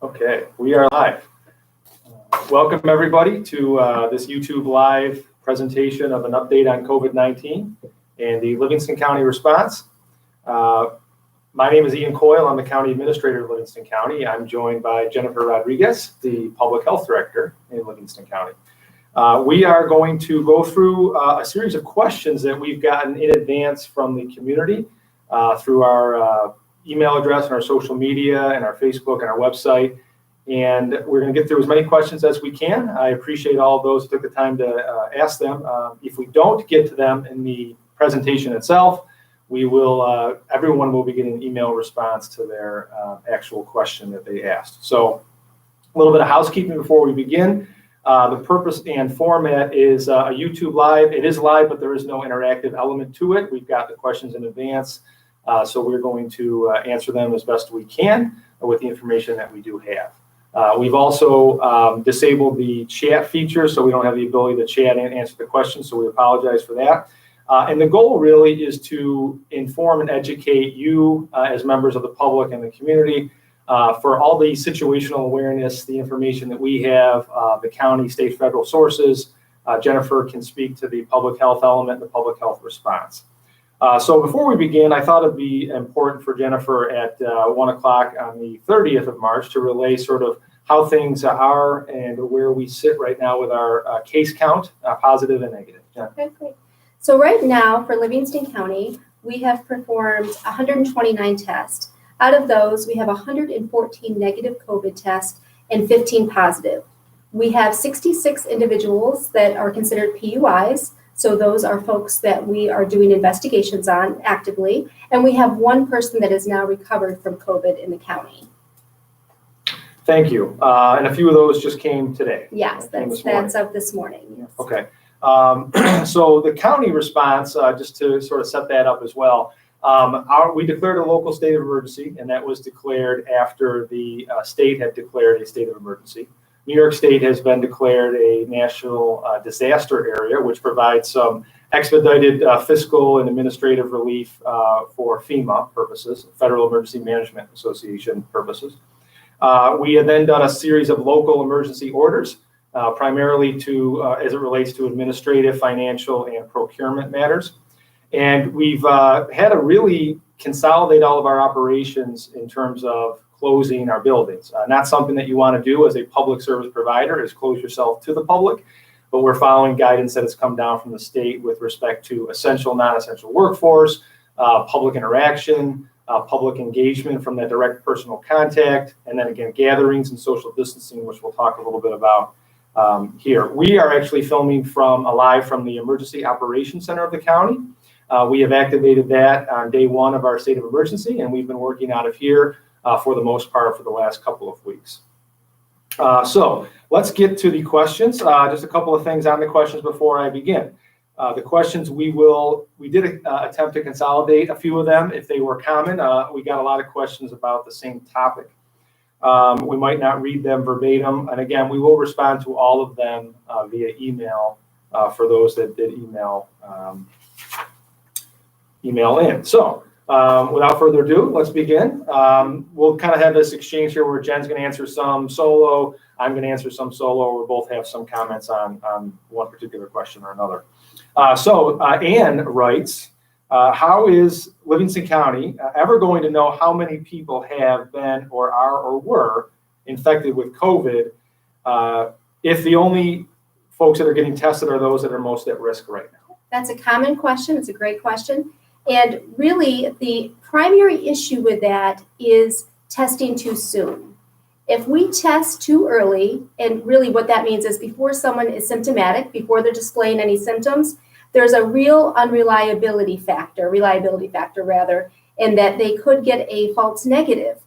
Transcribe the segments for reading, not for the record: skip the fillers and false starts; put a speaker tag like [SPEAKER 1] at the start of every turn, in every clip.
[SPEAKER 1] Okay, we are live. Welcome everybody to this YouTube live presentation of an update on COVID-19 and the Livingston County response. My name is Ian Coyle. I'm the County Administrator of Livingston County. I'm joined by Jennifer Rodriguez, the Public Health Director in Livingston County. We are going to go through a series of questions that we've gotten in advance from the community through our email address and our social media and our Facebook and our website. And we're going to get through as many questions as we can. I appreciate all of those who took the time to ask them. If we don't get to them in the presentation itself, we will, everyone will be getting an email response to their actual question that they asked. So a little bit of housekeeping before we begin. The purpose and format is a YouTube live. It is live, but there is no interactive element to it. We've got the questions in advance, so we're going to answer them as best we can with the information that we do have. We've also disabled the chat feature, so we don't have the ability to chat and answer the questions, so we apologize for that. And the goal really is to inform and educate you as members of the public and the community for all the situational awareness, the information that we have, the county, state, federal sources. Jennifer can speak to the public health element, the public health response. So before we begin, I thought it'd be important for Jennifer at 1 o'clock on the 30th of March to relay sort of how things are and where we sit right now with our case count, positive and negative.
[SPEAKER 2] Okay, great. So right now for Livingston County, we have performed 129 tests. Out of those, we have 114 negative COVID tests and 15 positive. We have 66 individuals that are considered PUIs. So those are folks that we are doing investigations on actively. And we have one person that is now recovered from COVID in the county.
[SPEAKER 1] Thank you. And a few of those just came today.
[SPEAKER 2] Yes, that's of this morning. Yes.
[SPEAKER 1] Okay. So the county response, just to sort of set that up as well, we declared a local state of emergency, and that was declared after the state had declared a state of emergency. New York State has been declared a national disaster area, which provides some expedited fiscal and administrative relief for FEMA purposes, Federal Emergency Management Association purposes. We have then done a series of local emergency orders, primarily as it relates to administrative, financial, and procurement matters. And we've had to really consolidate all of our operations in terms of closing our buildings. Not something that you want to do as a public service provider, is close yourself to the public, but we're following guidance that has come down from the state with respect to essential, non-essential workforce, public interaction, public engagement from that direct personal contact, and then again, gatherings and social distancing, which we'll talk a little bit about here. We are actually filming live from the Emergency Operations Center of the county. We have activated that on day one of our state of emergency, and we've been working out of here for the most part for the last couple of weeks. So let's get to the questions. Just a couple of things on the questions before I begin. The questions we did attempt to consolidate a few of them if they were common. We got a lot of questions about the same topic. We might not read them verbatim, and again, we will respond to all of them via email for those that did email in. So without further ado, let's begin. We'll kind of have this exchange here where Jen's going to answer some solo, I'm going to answer some solo. We'll both have some comments on one particular question or another. So Ann writes, how is Livingston County ever going to know how many people have been or are or were infected with COVID if the only folks that are getting tested are those that are most at risk right now?
[SPEAKER 2] That's a common question. It's a great question. And really, the primary issue with that is testing too soon. If we test too early, and really what that means is before someone is symptomatic, before they're displaying any symptoms, there's a real reliability factor in that they could get a false negative.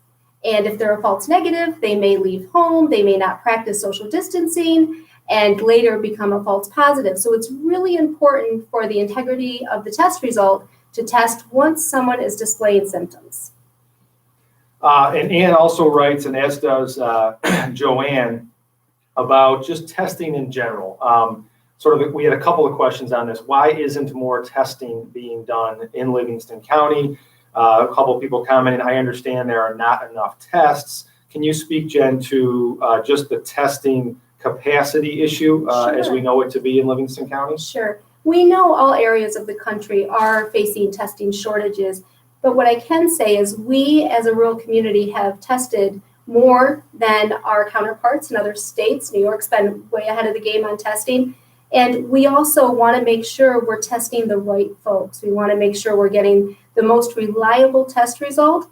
[SPEAKER 2] And if they're a false negative, they may leave home, they may not practice social distancing, and later become a false positive. So it's really important for the integrity of the test result to test once someone is displaying symptoms.
[SPEAKER 1] And Ann also writes, and as does Joanne, about just testing in general. We had a couple of questions on this. Why isn't more testing being done in Livingston County? A couple of people commented, I understand there are not enough tests. can you speak, Jen, to just the testing capacity issue as we know it to be in Livingston County?
[SPEAKER 2] Sure. We know all areas of the country are facing testing shortages, but what I can say is we as a rural community have tested more than our counterparts in other states. New York's been way ahead of the game on testing. And we also want to make sure we're testing the right folks. We want to make sure we're getting the most reliable test result.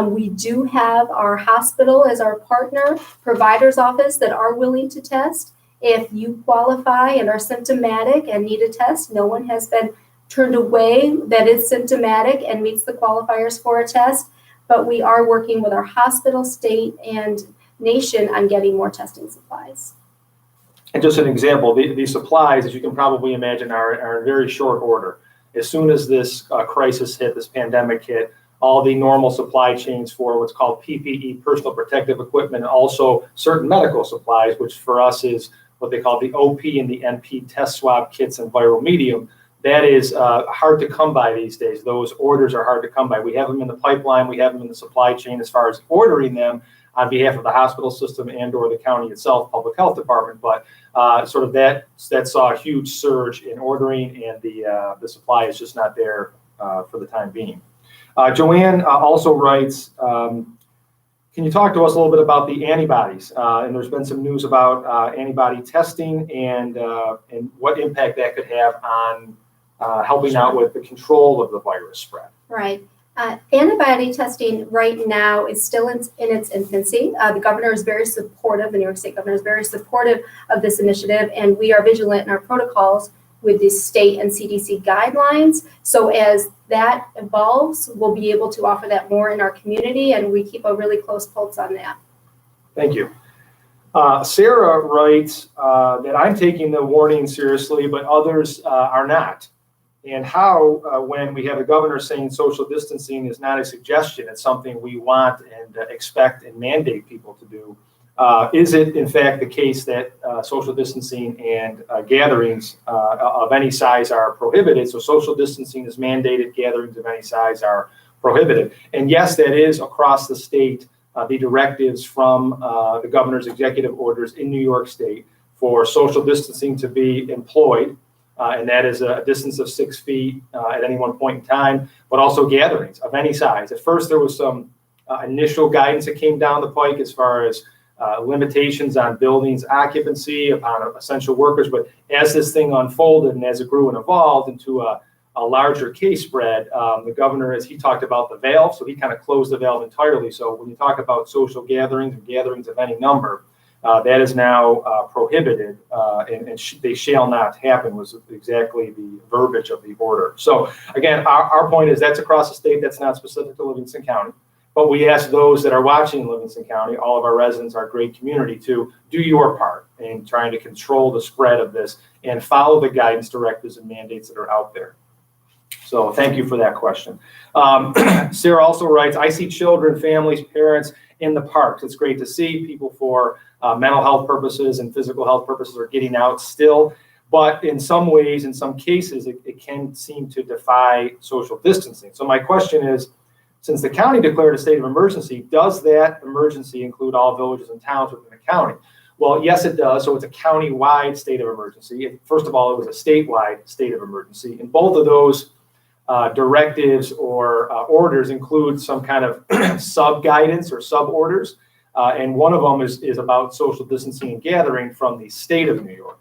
[SPEAKER 2] We do have our hospital as our partner, provider's office that are willing to test. If you qualify and are symptomatic and need a test, no one has been turned away that is symptomatic and meets the qualifiers for a test. But we are working with our hospital, state, and nation on getting more testing supplies.
[SPEAKER 1] And just an example, the supplies, as you can probably imagine, are in very short order. As soon as this crisis hit, this pandemic hit, all the normal supply chains for what's called PPE, personal protective equipment, and also certain medical supplies, which for us is what they call the OP and the NP test swab kits and viral medium. That is hard to come by these days. Those orders are hard to come by. We have them in the pipeline. We have them in the supply chain as far as ordering them on behalf of the hospital system and or the county itself, public health department. But sort of that saw a huge surge in ordering, and the supply is just not there for the time being. Joanne also writes, can you talk to us a little bit about the antibodies? And there's been some news about antibody testing and what impact that could have on helping out with the control of the virus spread.
[SPEAKER 2] Right. Antibody testing right now is still in its infancy. The governor is very supportive, the New York State governor is very supportive of this initiative, and we are vigilant in our protocols with the state and CDC guidelines. So as that evolves, we'll be able to offer that more in our community, and we keep a really close pulse on that.
[SPEAKER 1] Thank you. Sarah writes that I'm taking the warning seriously, but others are not. And how, when we have the governor saying social distancing is not a suggestion, it's something we want and expect and mandate people to do, is it in fact the case that social distancing and gatherings of any size are prohibited? So social distancing is mandated, gatherings of any size are prohibited. And yes, that is across the state, the directives from the governor's executive orders in New York State for social distancing to be employed. And that is a distance of 6 feet at any one point in time, but also gatherings of any size. At first, there was some initial guidance that came down the pike as far as limitations on buildings occupancy upon essential workers. But as this thing unfolded and as it grew and evolved into a larger case spread, the governor, as he talked about the valve, so he kind of closed the valve entirely. So when you talk about social gatherings and gatherings of any number, that is now prohibited, and they shall not happen was exactly the verbiage of the order. So again, our point is that's across the state. That's not specific to Livingston County. But we ask those that are watching in Livingston County, all of our residents, our great community, to do your part in trying to control the spread of this and follow the guidance, directives, and mandates that are out there. So thank you for that question. Sarah also writes, I see children, families, parents in the parks. It's great to see people for mental health purposes and physical health purposes are getting out still. But in some ways, in some cases, it can seem to defy social distancing. So my question is, since the county declared a state of emergency, does that emergency include all villages and towns within the county? Well, yes, it does. So it's a county-wide state of emergency. First of all, it was a statewide state of emergency. And both of those directives or orders include some kind of sub-guidance or sub-orders. And one of them is about social distancing and gathering from the state of New York.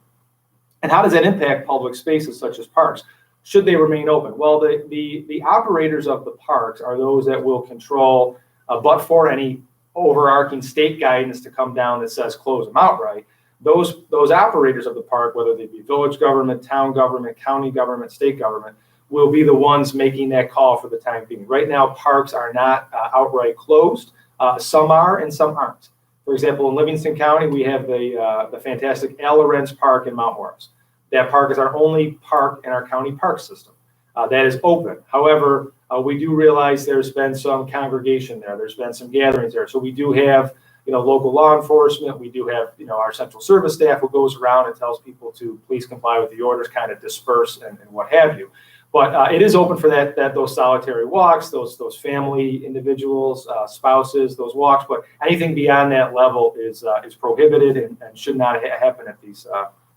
[SPEAKER 1] And how does that impact public spaces such as parks? Should they remain open? Well, the operators of the parks are those that will control, but for any overarching state guidance to come down that says close them outright, those operators of the park, whether they be village government, town government, county government, state government, will be the ones making that call for the time being. Right now, parks are not outright closed. Some are and some aren't. For example, in Livingston County, we have the fantastic Al Lorenz Park in Mount Morris. That park is our only park in our county park system. That is open. However, we do realize there's been some congregation there. There's been some gatherings there. So we do have, local law enforcement. We do have, our central service staff who goes around and tells people to please comply with the orders, kind of disperse and what have you. But it is open for those solitary walks, those family individuals, spouses, those walks. But anything beyond that level is prohibited and should not happen at these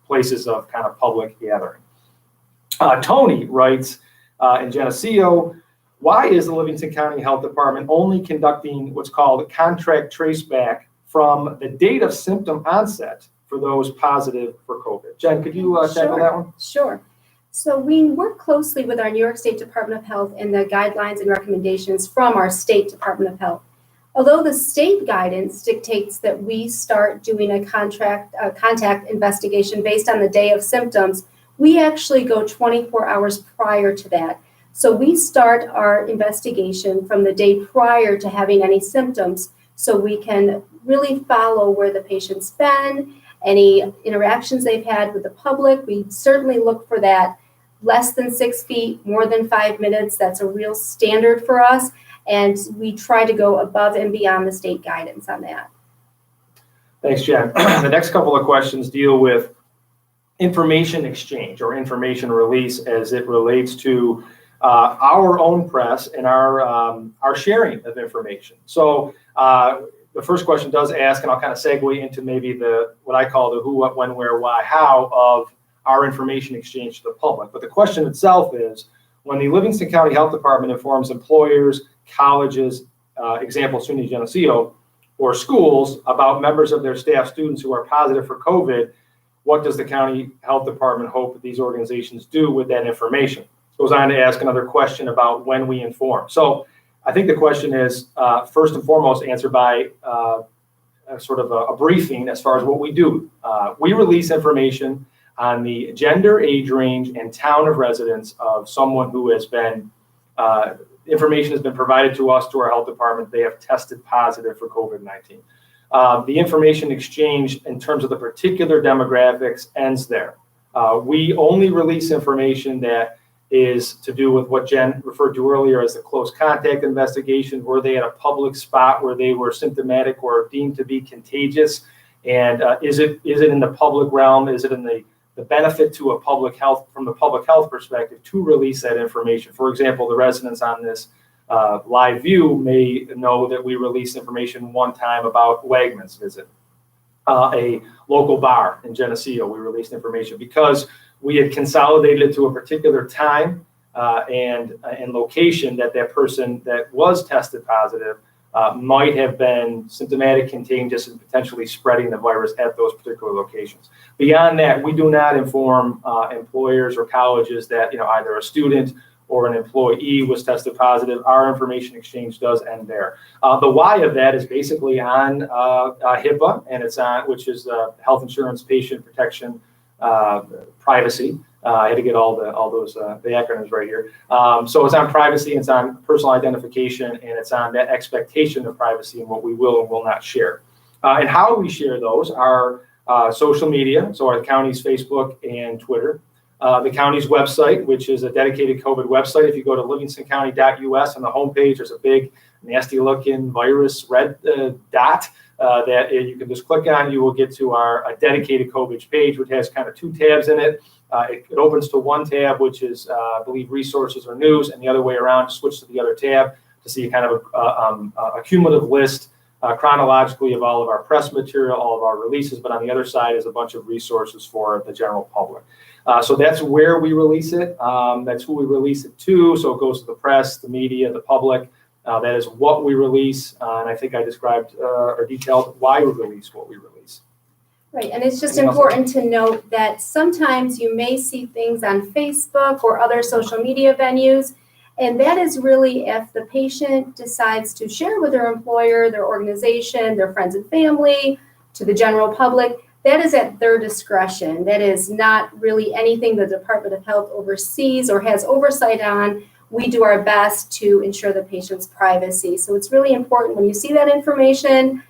[SPEAKER 1] places of kind of public gathering. Tony writes in Geneseo, why is the Livingston County Health Department only conducting what's called a contract traceback from the date of symptom onset for those positive for COVID? Jen, could you tackle that one?
[SPEAKER 2] Sure. So we work closely with our New York State Department of Health and the guidelines and recommendations from our State Department of Health. Although the state guidance dictates that we start doing a contact investigation based on the day of symptoms, we actually go 24 hours prior to that. So we start our investigation from the day prior to having any symptoms, so we can really follow where the patient's been, any interactions they've had with the public. We certainly look for that less than 6 feet, more than 5 minutes. That's a real standard for us. And we try to go above and beyond the state guidance on that.
[SPEAKER 1] Thanks, Jen. The next couple of questions deal with information exchange or information release as it relates to our own press and our sharing of information. So the first question does ask, and I'll kind of segue into maybe what I call the who, what, when, where, why, how of our information exchange to the public. But the question itself is, when the Livingston County Health Department informs employers, colleges, example SUNY Geneseo, or schools about members of their staff, students who are positive for COVID, what does the county health department hope that these organizations do with that information? Goes on to ask another question about when we inform. So I think the question is first and foremost answered by sort of a briefing as far as what we do. We release information on the gender, age range, and town of residence of someone who has been, information has been provided to us, to our health department. They have tested positive for COVID-19. The information exchange in terms of the particular demographics ends there. We only release information that is to do with what Jen referred to earlier as the close contact investigation. Were they at a public spot where they were symptomatic or deemed to be contagious? And is it in the public realm? Is it in the benefit to a public health, from the public health perspective, to release that information? For example, the residents on this live view may know that we released information one time about Wegmans visit, a local bar in Geneseo. We released information because we had consolidated it to a particular time and location that person that was tested positive might have been symptomatic, contagious, and potentially spreading the virus at those particular locations. Beyond that, we do not inform employers or colleges that either a student or an employee was tested positive. Our information exchange does end there. The why of that is basically on HIPAA, and it's on, which is Health Insurance Patient Protection Privacy. I had to get all those the acronyms right here. So it's on privacy, it's on personal identification, and it's on that expectation of privacy and what we will and will not share. And how we share those are social media, so our county's Facebook and Twitter. The county's website, which is a dedicated COVID website. If you go to livingstoncounty.us on the homepage, there's a big nasty-looking virus red dot that you can just click on. You will get to our dedicated COVID page, which has kind of two tabs in it. It opens to one tab, which is, I believe, resources or news, and the other way around, switch to the other tab to see kind of a cumulative list chronologically of all of our press material, all of our releases, but on the other side is a bunch of resources for the general public. So that's where we release it. That's who we release it to. So it goes to the press, the media, the public. That is what we release. And I think I described or detailed why we release what we release.
[SPEAKER 2] Right, and it's just important to note that sometimes you may see things on Facebook or other social media venues, and that is really if the patient decides to share with their employer, their organization, their friends and family, to the general public. That is at their discretion. That is not really anything the Department of Health oversees or has oversight on. We do our best to ensure the patient's privacy. So it's really important when you see that information,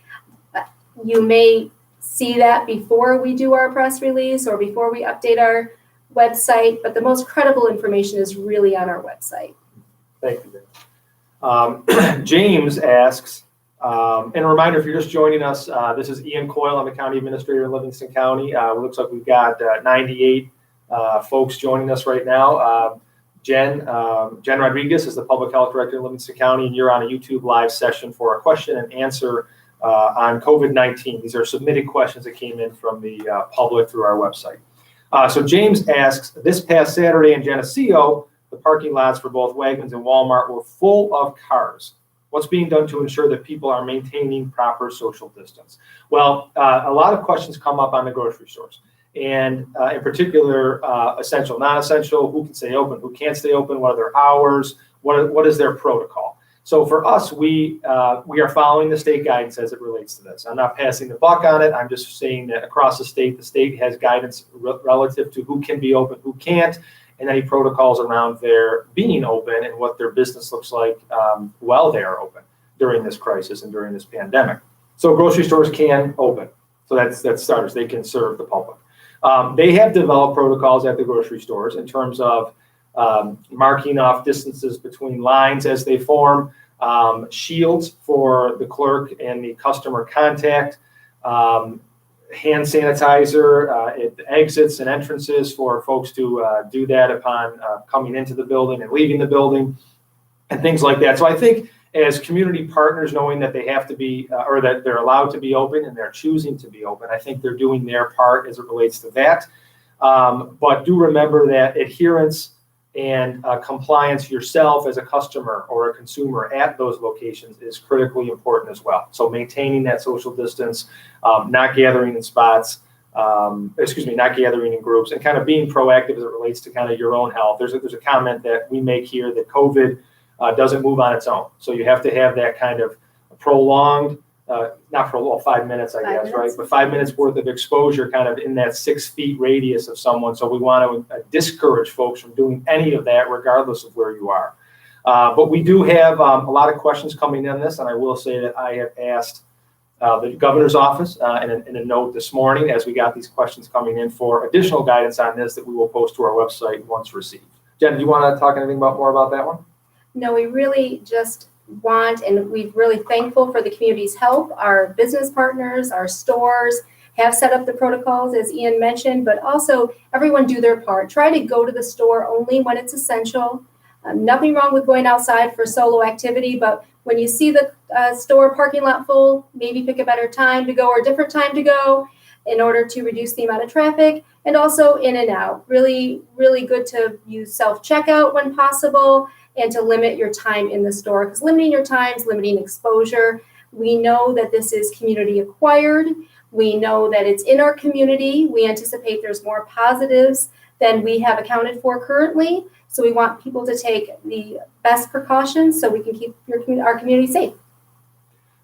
[SPEAKER 2] you may see that before we do our press release or before we update our website, but the most credible information is really on our website.
[SPEAKER 1] Thank you. James asks, and a reminder, if you're just joining us, this is Ian Coyle. I'm the County Administrator in Livingston County. It looks like we've got 98 folks joining us right now. Jen Rodriguez is the Public Health Director in Livingston County, and you're on a YouTube live session for a question and answer on COVID-19. These are submitted questions that came in from the public through our website. So James asks, this past Saturday in Geneseo, the parking lots for both Wegmans and Walmart were full of cars. What's being done to ensure that people are maintaining proper social distance? Well, a lot of questions come up on the grocery stores, and in particular, essential, non-essential, who can stay open, who can't stay open, what are their hours, what is their protocol? So for us, we are following the state guidance as it relates to this. I'm not passing the buck on it. I'm just saying that across the state has guidance relative to who can be open, who can't, and any protocols around their being open and what their business looks like while they are open during this crisis and during this pandemic. So grocery stores can open. So that's starters. They can serve the public. They have developed protocols at the grocery stores in terms of marking off distances between lines as they form, shields for the clerk and the customer contact, hand sanitizer at the exits and entrances for folks to do that upon coming into the building and leaving the building, and things like that. So I think as community partners, knowing that they have to be, or that they're allowed to be open and they're choosing to be open, I think they're doing their part as it relates to that. But do remember that adherence and compliance yourself as a customer or a consumer at those locations is critically important as well. So maintaining that social distance, not gathering in spots, not gathering in groups, and kind of being proactive as it relates to kind of your own health. There's a comment that we make here that COVID doesn't move on its own. So you have to have that kind of prolonged, not for 5 minutes, I guess, right? But 5 minutes worth of exposure kind of in that 6 feet radius of someone. So we want to discourage folks from doing any of that, regardless of where you are. But we do have a lot of questions coming in this, and I will say that I have asked the governor's office in a note this morning as we got these questions coming in for additional guidance on this that we will post to our website once received. Jen, do you want to talk anything more about that one?
[SPEAKER 2] No, we really just want, and we're really thankful for the community's help. Our business partners, our stores have set up the protocols, as Ian mentioned, but also everyone do their part. Try to go to the store only when it's essential. Nothing wrong with going outside for solo activity, but when you see the store parking lot full, maybe pick a better time to go or a different time to go in order to reduce the amount of traffic, and also in and out. Really, really good to use self-checkout when possible, and to limit your time in the store, because limiting your time is limiting exposure. We know that this is community acquired. We know that it's in our community. We anticipate there's more positives than we have accounted for currently. So we want people to take the best precautions so we can keep our community safe.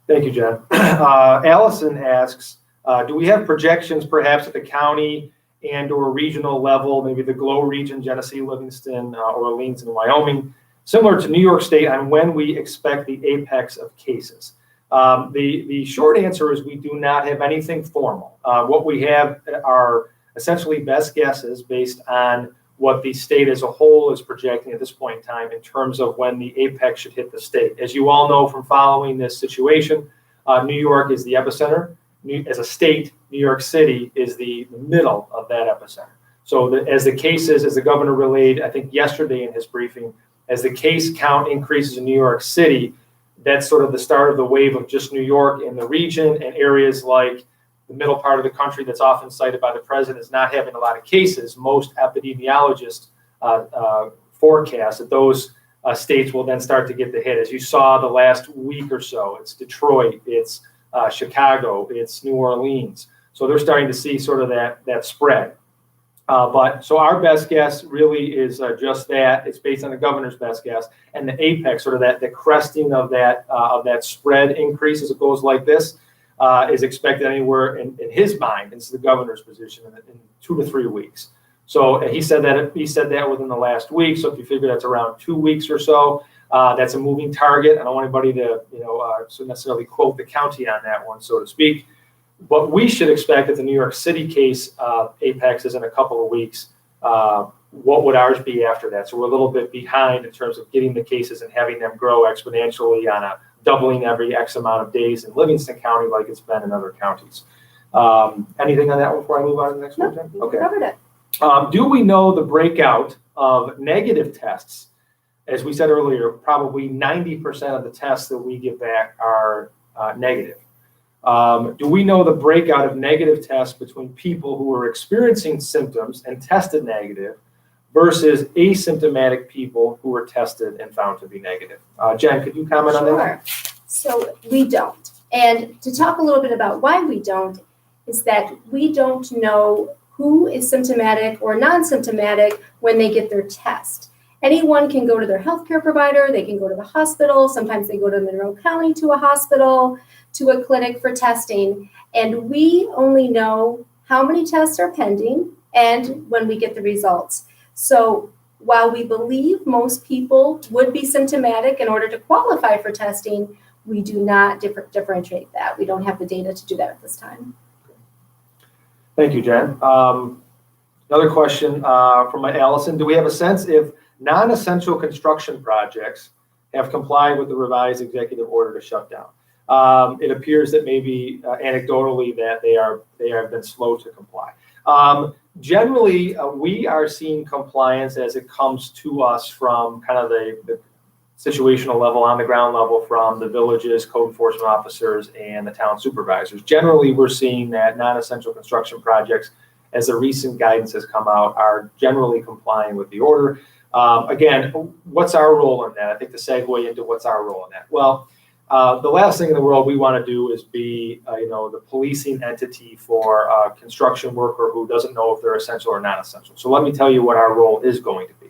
[SPEAKER 1] Thank you, Jen. Allison asks, do we have projections perhaps at the county and or regional level, maybe the GLOW region, Geneseo, Livingston, Orleans, and Wyoming, similar to New York State, on when we expect the apex of cases? The short answer is we do not have anything formal. What we have are essentially best guesses based on what the state as a whole is projecting at this point in time in terms of when the apex should hit the state. As you all know from following this situation, New York is the epicenter. As a state, New York City is the middle of that epicenter. So as the cases, as the governor relayed, I think yesterday in his briefing, as the case count increases in New York City, that's sort of the start of the wave of just New York and the region, and areas like the middle part of the country that's often cited by the president as not having a lot of cases. Most epidemiologists forecast that those states will then start to get the hit. As you saw the last week or so, it's Detroit, it's Chicago, it's New Orleans. So they're starting to see sort of that spread. But so our best guess really is just that. It's based on the governor's best guess, and the apex, sort of the cresting of that spread increase as it goes like this, is expected anywhere in his mind. It's the governor's position in 2 to 3 weeks. So he said that within the last week. So if you figure that's around 2 weeks or so, that's a moving target. I don't want anybody to necessarily quote the county on that one, so to speak. But we should expect that the New York City case apex is in a couple of weeks. What would ours be after that? So we're a little bit behind in terms of getting the cases and having them grow exponentially on a doubling every X amount of days in Livingston County like it's been in other counties. Anything on that one before I move on to the next one, Jen?
[SPEAKER 2] Okay. Covered it.
[SPEAKER 1] Do we know the breakout of negative tests? As we said earlier, probably 90% of the tests that we get back are negative. Do we know the breakout of negative tests between people who are experiencing symptoms and tested negative versus asymptomatic people who were tested and found to be negative? Jen, could you comment on that?
[SPEAKER 2] Sure. So we don't. And to talk a little bit about why we don't is that we don't know who is symptomatic or non-symptomatic when they get their test. Anyone can go to their healthcare provider, they can go to the hospital, sometimes they go to Monroe County to a hospital, to a clinic for testing, and we only know how many tests are pending and when we get the results. So while we believe most people would be symptomatic in order to qualify for testing, we do not differentiate that. We don't have the data to do that at this time.
[SPEAKER 1] Thank you, Jen. Another question from Allison. Do we have a sense if non-essential construction projects have complied with the revised executive order to shut down? It appears that maybe anecdotally that they have been slow to comply. Generally, we are seeing compliance as it comes to us from kind of the situational level, on the ground level, from the villages, code enforcement officers, and the town supervisors. Generally, we're seeing that non-essential construction projects, as the recent guidance has come out, are generally complying with the order. Again, what's our role in that? I think the segue into what's our role in that. Well, the last thing in the world we want to do is be, the policing entity for a construction worker who doesn't know if they're essential or not essential. So let me tell you what our role is going to be.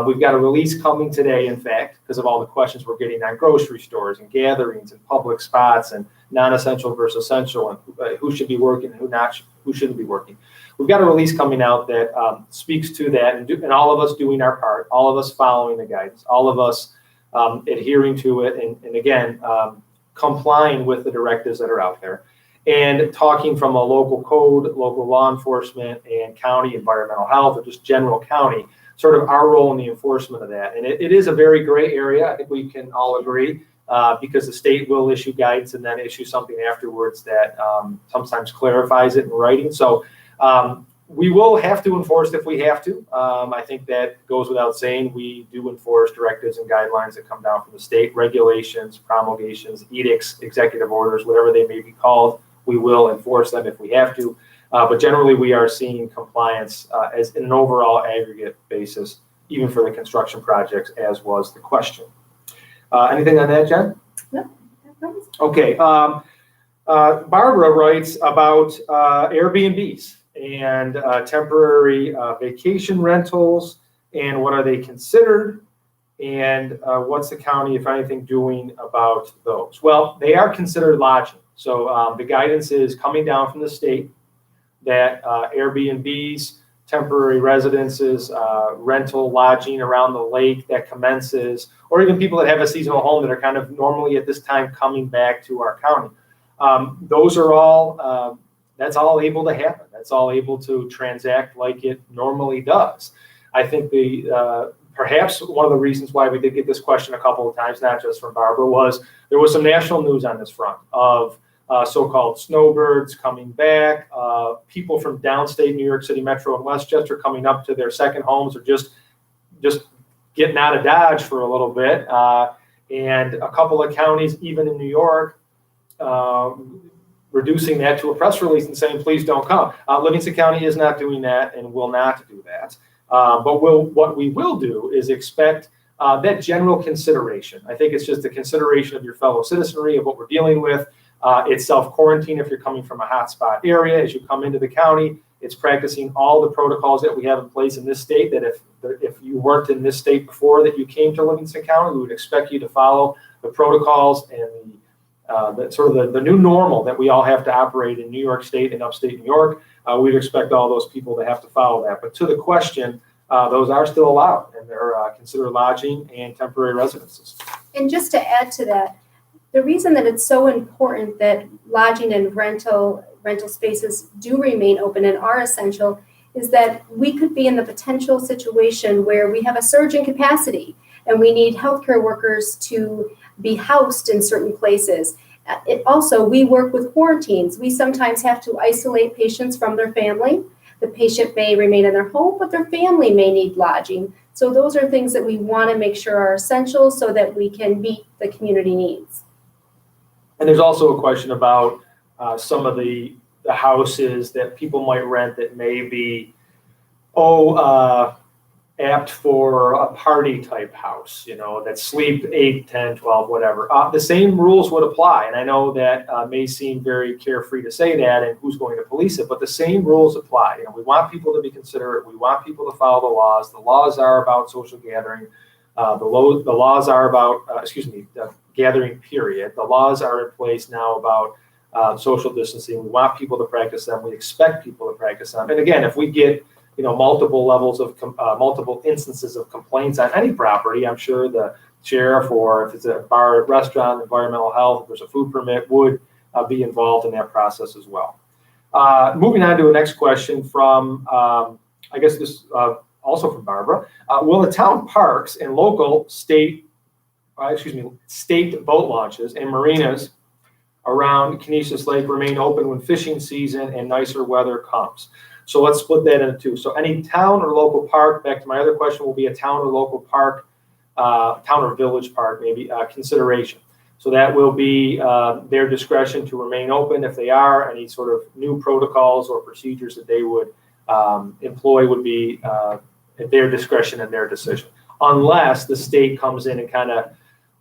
[SPEAKER 1] We've got a release coming today, in fact, because of all the questions we're getting on grocery stores and gatherings and public spots and non-essential versus essential and who should be working and who shouldn't be working. We've got a release coming out that speaks to that, and all of us doing our part, all of us following the guidance, all of us adhering to it, and again, complying with the directives that are out there, and talking from a local code, local law enforcement, and county environmental health, or just general county, sort of our role in the enforcement of that. And it is a very gray area, I think we can all agree, because the state will issue guidance and then issue something afterwards that sometimes clarifies it in writing. So we will have to enforce if we have to. I think that goes without saying. We do enforce directives and guidelines that come down from the state, regulations, promulgations, edicts, executive orders, whatever they may be called. We will enforce them if we have to. But generally, we are seeing compliance as in an overall aggregate basis, even for the construction projects, as was the question. Anything on that, Jen?
[SPEAKER 2] No.
[SPEAKER 1] Okay. Barbara writes about Airbnbs and temporary vacation rentals, and what are they considered, and what's the county, if anything, doing about those? Well, they are considered lodging. So the guidance is coming down from the state that Airbnbs, temporary residences, rental lodging around the lake that commences, or even people that have a seasonal home that are kind of normally at this time coming back to our county. Those are all, that's all able to happen. That's all able to transact like it normally does. I think perhaps one of the reasons why we did get this question a couple of times, not just from Barbara, was there was some national news on this front of so-called snowbirds coming back, people from downstate New York City Metro and Westchester coming up to their second homes, or just getting out of Dodge for a little bit, and a couple of counties, even in New York, reducing that to a press release and saying, please don't come. Livingston County is not doing that and will not do that. But what we will do is expect that general consideration. I think it's just the consideration of your fellow citizenry, of what we're dealing with. It's self-quarantine if you're coming from a hotspot area. As you come into the county, it's practicing all the protocols that we have in place in this state, that if you weren't in this state before that you came to Livingston County, we would expect you to follow the protocols and the new normal that we all have to operate in New York State and upstate New York. We'd expect all those people to have to follow that. But to the question, those are still allowed, and they're considered lodging and temporary residences.
[SPEAKER 2] And just to add to that, the reason that it's so important that lodging and rental spaces do remain open and are essential is that we could be in the potential situation where we have a surge in capacity and we need healthcare workers to be housed in certain places. We work with quarantines. We sometimes have to isolate patients from their family. The patient may remain in their home, but their family may need lodging. So those are things that we want to make sure are essential so that we can meet the community needs.
[SPEAKER 1] And there's also a question about some of the houses that people might rent that may be, apt for a party type house, that sleep 8, 10, 12, whatever. The same rules would apply. And I know that may seem very carefree to say that and who's going to police it, but the same rules apply. We want people to be considerate. We want people to follow the laws. The laws are about social gathering. The laws are about, the gathering period. The laws are in place now about social distancing. We want people to practice them. We expect people to practice them. And again, if we get multiple levels of multiple instances of complaints on any property, I'm sure the sheriff, or if it's a bar, restaurant, environmental health, if there's a food permit, would be involved in that process as well. Moving on to the next question from, I guess this also from Barbara. Will the town parks and local state boat launches and marinas around Canisius Lake remain open when fishing season and nicer weather comes? So let's split that into two. So any town or local park, back to my other question, will be a town or local park, town or village park, maybe consideration. So that will be their discretion to remain open. If they are, any sort of new protocols or procedures that they would employ would be at their discretion and their decision. Unless the state comes in and kind of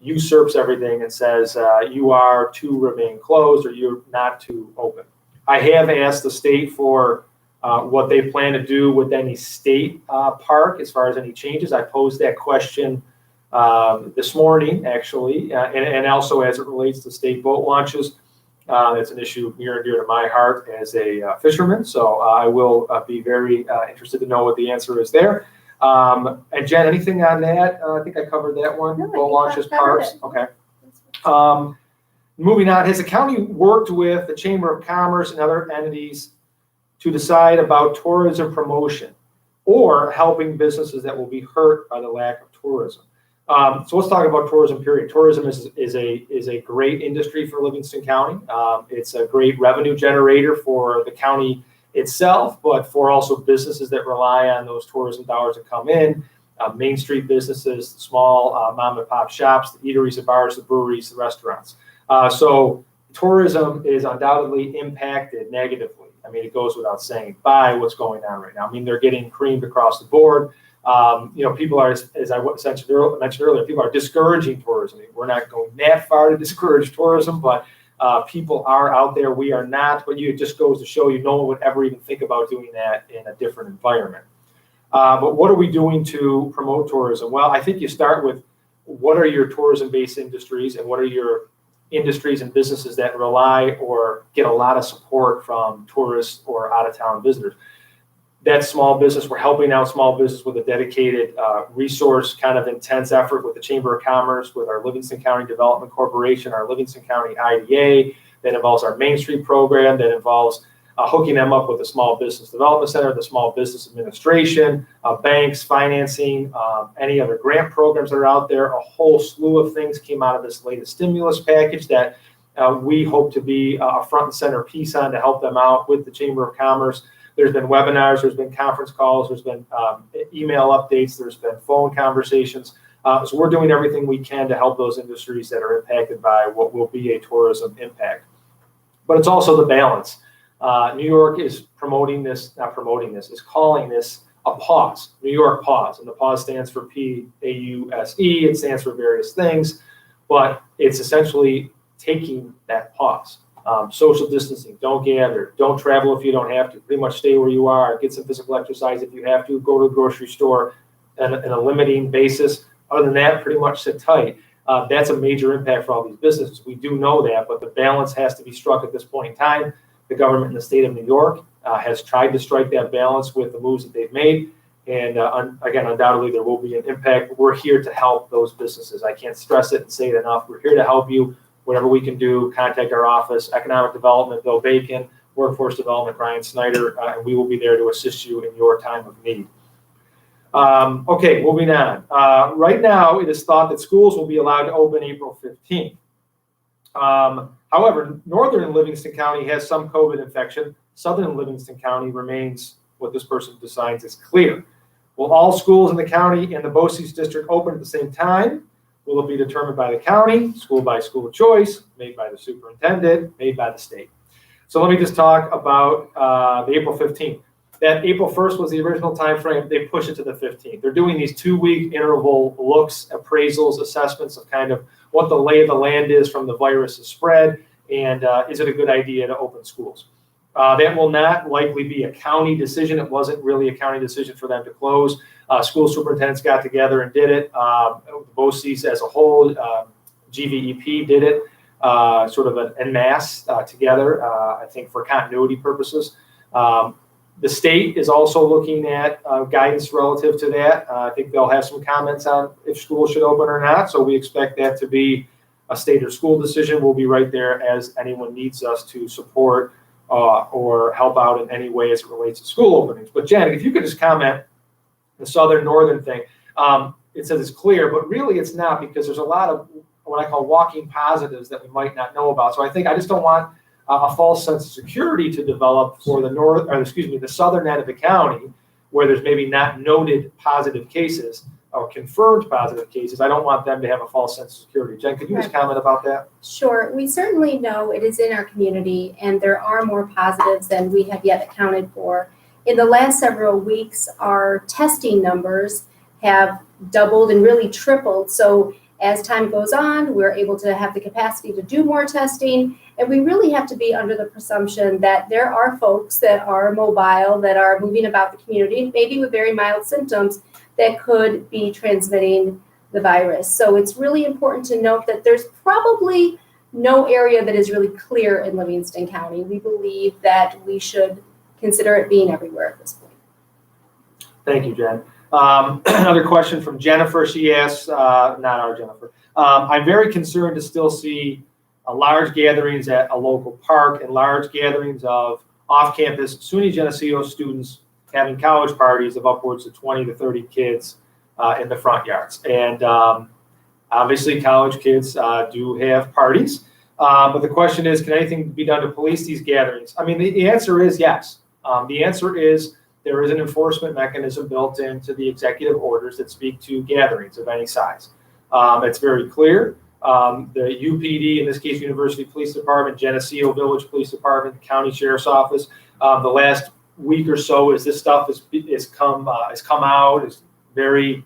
[SPEAKER 1] usurps everything and says you are to remain closed or you're not to open. I have asked the state for what they plan to do with any state park as far as any changes. I posed that question this morning, actually, and also as it relates to state boat launches. It's an issue near and dear to my heart as a fisherman, so I will be very interested to know what the answer is there. And Jen, anything on that? I think I covered that one.
[SPEAKER 2] No,
[SPEAKER 1] boat launches, parks. Okay. Moving on, has the county worked with the Chamber of Commerce and other entities to decide about tourism promotion or helping businesses that will be hurt by the lack of tourism? So let's talk about tourism, period. Tourism is a great industry for Livingston County. It's a great revenue generator for the county itself, but for also businesses that rely on those tourism dollars that come in, Main Street businesses, small mom and pop shops, the eateries, the bars, the breweries, the restaurants. So tourism is undoubtedly impacted negatively. I mean, it goes without saying by what's going on right now. I mean, they're getting creamed across the board. People are, as I mentioned earlier, people are discouraging tourism. We're not going that far to discourage tourism, but people are out there. We are not, but it just goes to show you no one would ever even think about doing that in a different environment. But what are we doing to promote tourism? Well, I think you start with what are your tourism-based industries and what are your industries and businesses that rely or get a lot of support from tourists or out-of-town visitors. That's small business. We're helping out small business with a dedicated resource kind of intense effort with the Chamber of Commerce, with our Livingston County Development Corporation, our Livingston County IDA. That involves our Main Street program. That involves hooking them up with the Small Business Development Center, the Small Business Administration, banks, financing, any other grant programs that are out there. A whole slew of things came out of this latest stimulus package that we hope to be a front and center piece on to help them out with the Chamber of Commerce. There's been webinars, there's been conference calls, there's been email updates, there's been phone conversations. So we're doing everything we can to help those industries that are impacted by what will be a tourism impact. But it's also the balance. New York is calling this a pause, New York pause. And the pause stands for P-A-U-S-E. It stands for various things, but it's essentially taking that pause. Social distancing, don't gather, don't travel if you don't have to, pretty much stay where you are, get some physical exercise if you have to, go to the grocery store on a limiting basis. Other than that, pretty much sit tight. That's a major impact for all these businesses. We do know that, but the balance has to be struck at this point in time. The government in the state of New York has tried to strike that balance with the moves that they've made. And again, undoubtedly, there will be an impact. We're here to help those businesses. I can't stress it and say it enough. We're here to help you. Whatever we can do, contact our office, Economic Development, Bill Bacon, Workforce Development, Brian Snyder, and we will be there to assist you in your time of need. Okay, moving on. Right now, it is thought that schools will be allowed to open April 15th. However, northern Livingston County has some COVID infection. Southern Livingston County remains what this person decides is clear. Will all schools in the county and the BOCES district open at the same time? Will it be determined by the county, school by school choice, made by the superintendent, made by the state? So let me just talk about the April 15th. That April 1st was the original time frame. They push it to the 15th. They're doing these 2-week interval looks, appraisals, assessments of kind of what the lay of the land is from the virus's spread, and is it a good idea to open schools? That will not likely be a county decision. It wasn't really a county decision for them to close. School superintendents got together and did it. BOCES as a whole, GVEP did it, sort of an en masse together, I think for continuity purposes. The state is also looking at guidance relative to that. I think they'll have some comments on if schools should open or not. So we expect that to be a state or school decision. We'll be right there as anyone needs us to support or help out in any way as it relates to school openings. But Jen, if you could just comment the southern northern thing. It says it's clear, but really it's not, because there's a lot of what I call walking positives that we might not know about. So I just don't want a false sense of security to develop for the southern end of the county, where there's maybe not noted positive cases or confirmed positive cases. I don't want them to have a false sense of security. Jen, could you just comment about that?
[SPEAKER 2] Sure. We certainly know it is in our community, and there are more positives than we have yet accounted for. In the last several weeks, our testing numbers have doubled and really tripled. So as time goes on, we're able to have the capacity to do more testing, and we really have to be under the presumption that there are folks that are mobile, that are moving about the community, maybe with very mild symptoms, that could be transmitting the virus. So it's really important to note that there's probably no area that is really clear in Livingston County. We believe that we should consider it being everywhere at this point.
[SPEAKER 1] Thank you, Jen. Another question from Jennifer. She asks, not our Jennifer, I'm very concerned to still see large gatherings at a local park and large gatherings of off-campus SUNY Geneseo students having college parties of upwards of 20 to 30 kids in the front yards. And obviously college kids do have parties, but the question is, can anything be done to police these gatherings? I mean, the answer is yes. The answer is there is an enforcement mechanism built into the executive orders that speak to gatherings of any size. It's very clear. The UPD, in this case, University Police Department, Geneseo Village Police Department, County Sheriff's Office, the last week or so as this stuff has come out, is very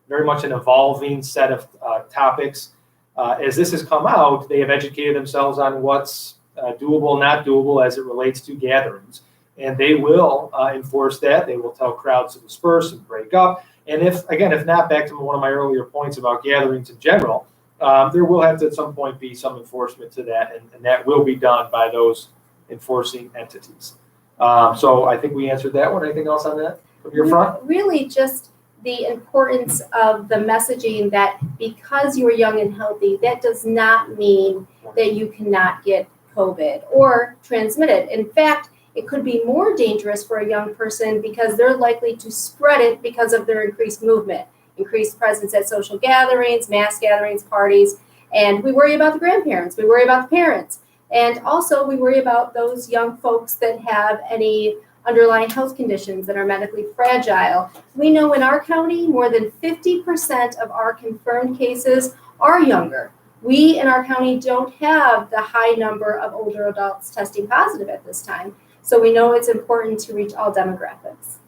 [SPEAKER 1] much an evolving set of topics. As this has come out, they have educated themselves on what's doable, not doable as it relates to gatherings. And they will enforce that. They will tell crowds to disperse and break up. And if not, back to one of my earlier points about gatherings in general, there will have to at some point be some enforcement to that, and that will be done by those enforcing entities. So I think we answered that one. Anything else on that from your front?
[SPEAKER 2] Really just the importance of the messaging that because you're young and healthy, that does not mean that you cannot get COVID or transmit it. In fact, it could be more dangerous for a young person because they're likely to spread it because of their increased movement, increased presence at social gatherings, mass gatherings, parties. And we worry about the grandparents, we worry about the parents. And also we worry about those young folks that have any underlying health conditions that are medically fragile. We know in our county, more than 50% of our confirmed cases are younger. We in our county don't have the high number of older adults testing positive at this time. So we know it's important to reach all demographics.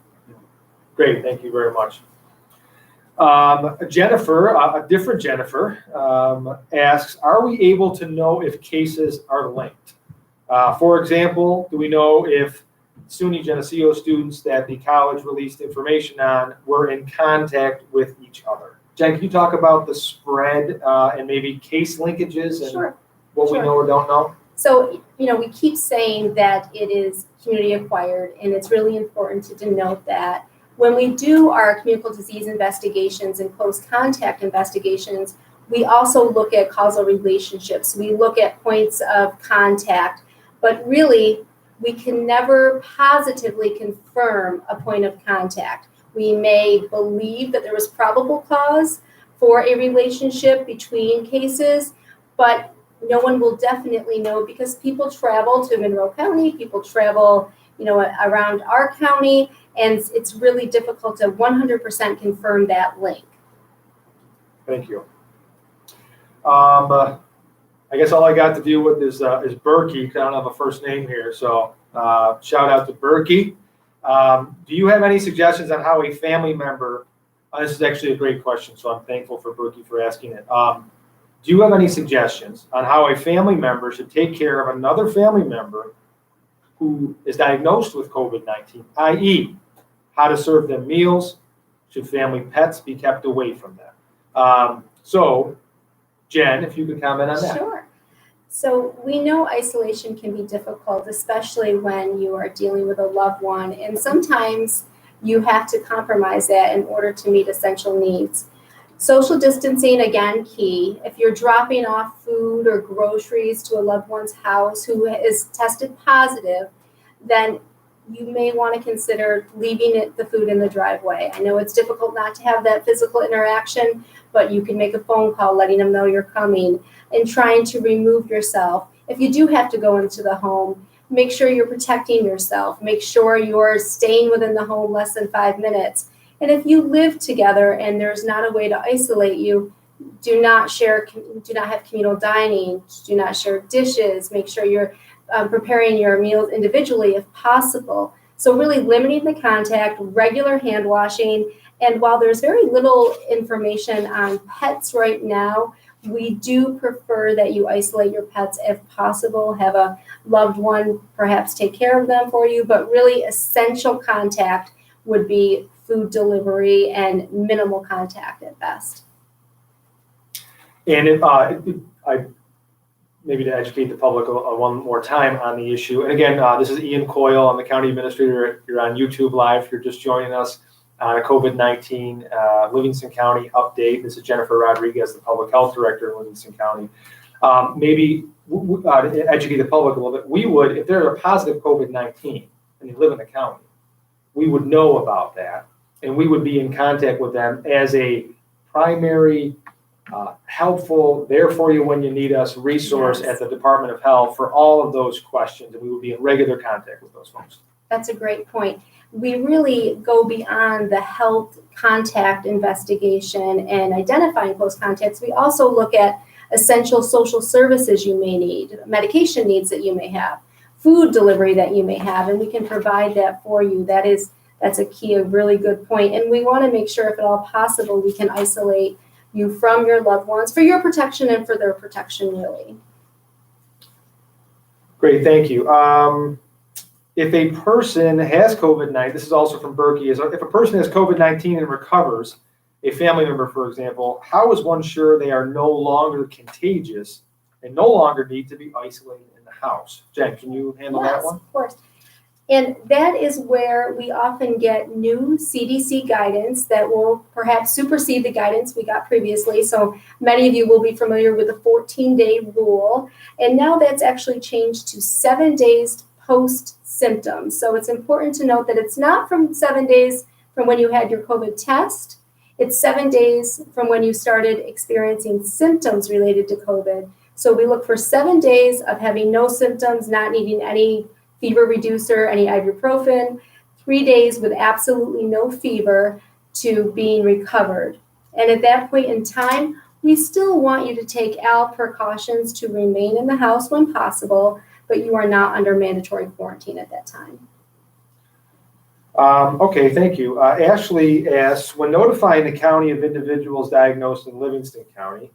[SPEAKER 1] Great, thank you very much. Jennifer, a different Jennifer, asks, are we able to know if cases are linked? For example, do we know if SUNY Geneseo students that the college released information on were in contact with each other? Jen, can you talk about the spread and maybe case linkages and what we know or don't know?
[SPEAKER 2] So, we keep saying that it is community acquired, and it's really important to denote that when we do our communicable disease investigations and close contact investigations, we also look at causal relationships. We look at points of contact, but really we can never positively confirm a point of contact. We may believe that there was probable cause for a relationship between cases, but no one will definitely know because people travel to Monroe County, people travel, around our county, and it's really difficult to 100% confirm that link.
[SPEAKER 1] Thank you. I guess all I got to do with is Berkey, 'cause I don't have a first name here, so shout out to Berkey. Do you have any suggestions on how a family member, this is actually a great question, so I'm thankful for Berkey for asking it. Do you have any suggestions on how a family member should take care of another family member who is diagnosed with COVID-19, i.e., how to serve them meals? Should family pets be kept away from them? So, Jen, if you could comment on that.
[SPEAKER 2] Sure. So we know isolation can be difficult, especially when you are dealing with a loved one, and sometimes you have to compromise that in order to meet essential needs. Social distancing, again, key. If you're dropping off food or groceries to a loved one's house who is tested positive, then you may want to consider leaving the food in the driveway. I know it's difficult not to have that physical interaction, but you can make a phone call letting them know you're coming and trying to remove yourself. If you do have to go into the home, make sure you're protecting yourself. Make sure you're staying within the home less than 5 minutes. And if you live together and there's not a way to isolate you, do not have communal dining, do not share dishes, make sure you're preparing your meals individually if possible. So really limiting the contact, regular hand washing, and while there's very little information on pets right now, we do prefer that you isolate your pets if possible, have a loved one perhaps take care of them for you, but really essential contact would be food delivery and minimal contact at best.
[SPEAKER 1] And if maybe to educate the public one more time on the issue. And again, this is Ian Coyle. I'm the county administrator. You're on YouTube Live if you're just joining us on a COVID-19 Livingston County update. This is Jennifer Rodriguez, the public health director in Livingston County. Maybe to educate the public a little bit, we would, if they're a positive COVID-19 and they live in the county, we would know about that. And we would be in contact with them as a primary helpful, there for you when you need us resource at the Department of Health for all of those questions, and we will be in regular contact with those folks.
[SPEAKER 2] That's a great point. We really go beyond the health contact investigation and identifying close contacts. We also look at essential social services you may need, medication needs that you may have, food delivery that you may have, and we can provide that for you. That's a really good point. And we want to make sure, if at all possible, we can isolate you from your loved ones for your protection and for their protection, really.
[SPEAKER 1] Great, thank you. If a person has COVID-19, this is also from Berkey, if a person has COVID-19 and recovers, a family member, for example, how is one sure they are no longer contagious and no longer need to be isolated in the house? Jen, can you handle that one?
[SPEAKER 2] Yes, of course. And that is where we often get new CDC guidance that will perhaps supersede the guidance we got previously. So many of you will be familiar with the 14-day rule. And now that's actually changed to 7 days post-symptoms. So it's important to note that it's not from 7 days from when you had your COVID test. It's 7 days from when you started experiencing symptoms related to COVID. So we look for 7 days of having no symptoms, not needing any fever reducer, any ibuprofen, 3 days with absolutely no fever to being recovered. And at that point in time, we still want you to take all precautions to remain in the house when possible, but you are not under mandatory quarantine at that time.
[SPEAKER 1] Okay, thank you. Ashley asks, when notifying the county of individuals diagnosed in Livingston County,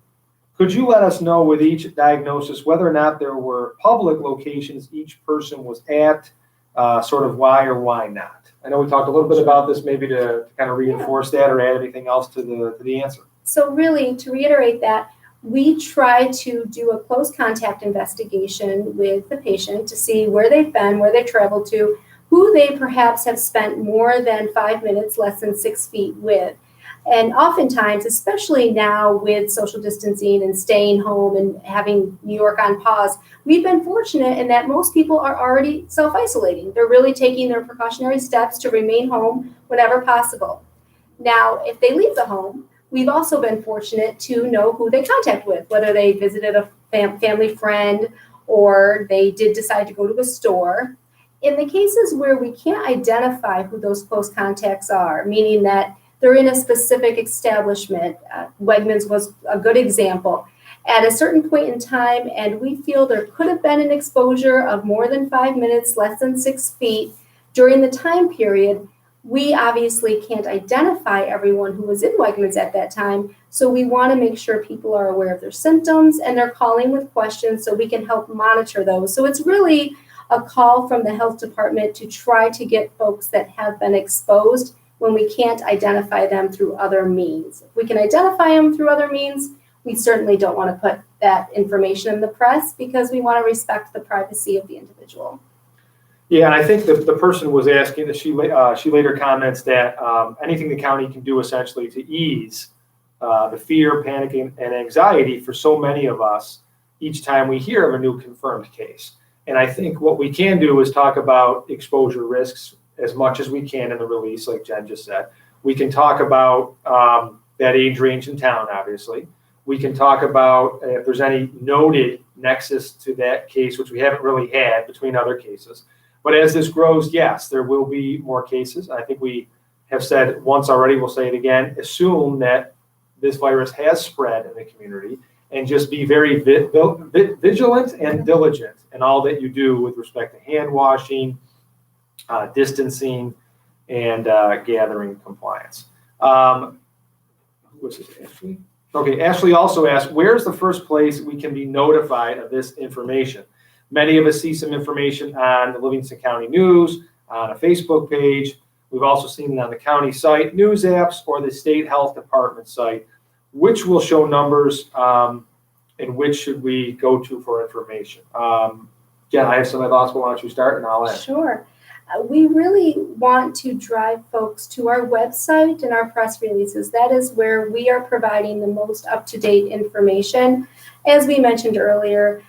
[SPEAKER 1] could you let us know with each diagnosis whether or not there were public locations each person was at, sort of why or why not? I know we talked a little bit about this, maybe to kind of reinforce that or add anything else to the answer.
[SPEAKER 2] So really, to reiterate that, we try to do a close contact investigation with the patient to see where they've been, where they've traveled to, who they perhaps have spent more than 5 minutes, less than 6 feet with. And oftentimes, especially now with social distancing and staying home and having New York on pause, we've been fortunate in that most people are already self-isolating. They're really taking their precautionary steps to remain home whenever possible. Now, if they leave the home, we've also been fortunate to know who they contact with, whether they visited a family friend or they did decide to go to a store. in the cases where we can't identify who those close contacts are, meaning that they're in a specific establishment, Wegmans was a good example, at a certain point in time, and we feel there could have been an exposure of more than 5 minutes, less than 6 feet during the time period, we obviously can't identify everyone who was in Wegmans at that time. So we want to make sure people are aware of their symptoms and they're calling with questions so we can help monitor those. So it's really a call from the health department to try to get folks that have been exposed when we can't identify them through other means. If we can identify them through other means, we certainly don't want to put that information in the press because we want to respect the privacy of the individual.
[SPEAKER 1] Yeah, and I think the person was asking that she later comments that anything the county can do essentially to ease the fear, panic, and anxiety for so many of us each time we hear of a new confirmed case. And I think what we can do is talk about exposure risks as much as we can in the release, like Jen just said. We can talk about that age range in town, obviously. We can talk about if there's any noted nexus to that case, which we haven't really had between other cases. But as this grows, yes, there will be more cases. I think we have said once already, we'll say it again, assume that this virus has spread in the community and just be very vigilant and diligent in all that you do with respect to hand washing, distancing, and gathering compliance. What's this, Ashley? Okay, Ashley also asked, where's the first place we can be notified of this information? Many of us see some information on the Livingston County News, on a Facebook page. We've also seen it on the county site, news apps, or the state health department site. Which will show numbers and which should we go to for information? Jen, I have some thoughts, but why don't you start and I'll end.
[SPEAKER 2] Sure. We really want to drive folks to our website and our press releases. That is where we are providing the most up-to-date information. As we mentioned earlier,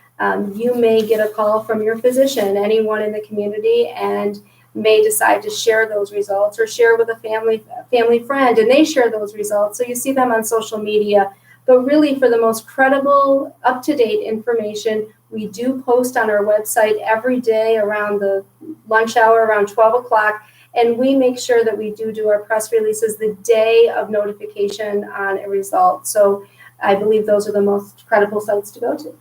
[SPEAKER 2] you may get a call from your physician, anyone in the community, and may decide to share those results or share with a family friend, and they share those results. So you see them on social media. But really, for the most credible, up-to-date information, we do post on our website every day around the lunch hour, around 12 o'clock, and we make sure that we do our press releases the day of notification on a result. So I believe those are the most credible sites to go to.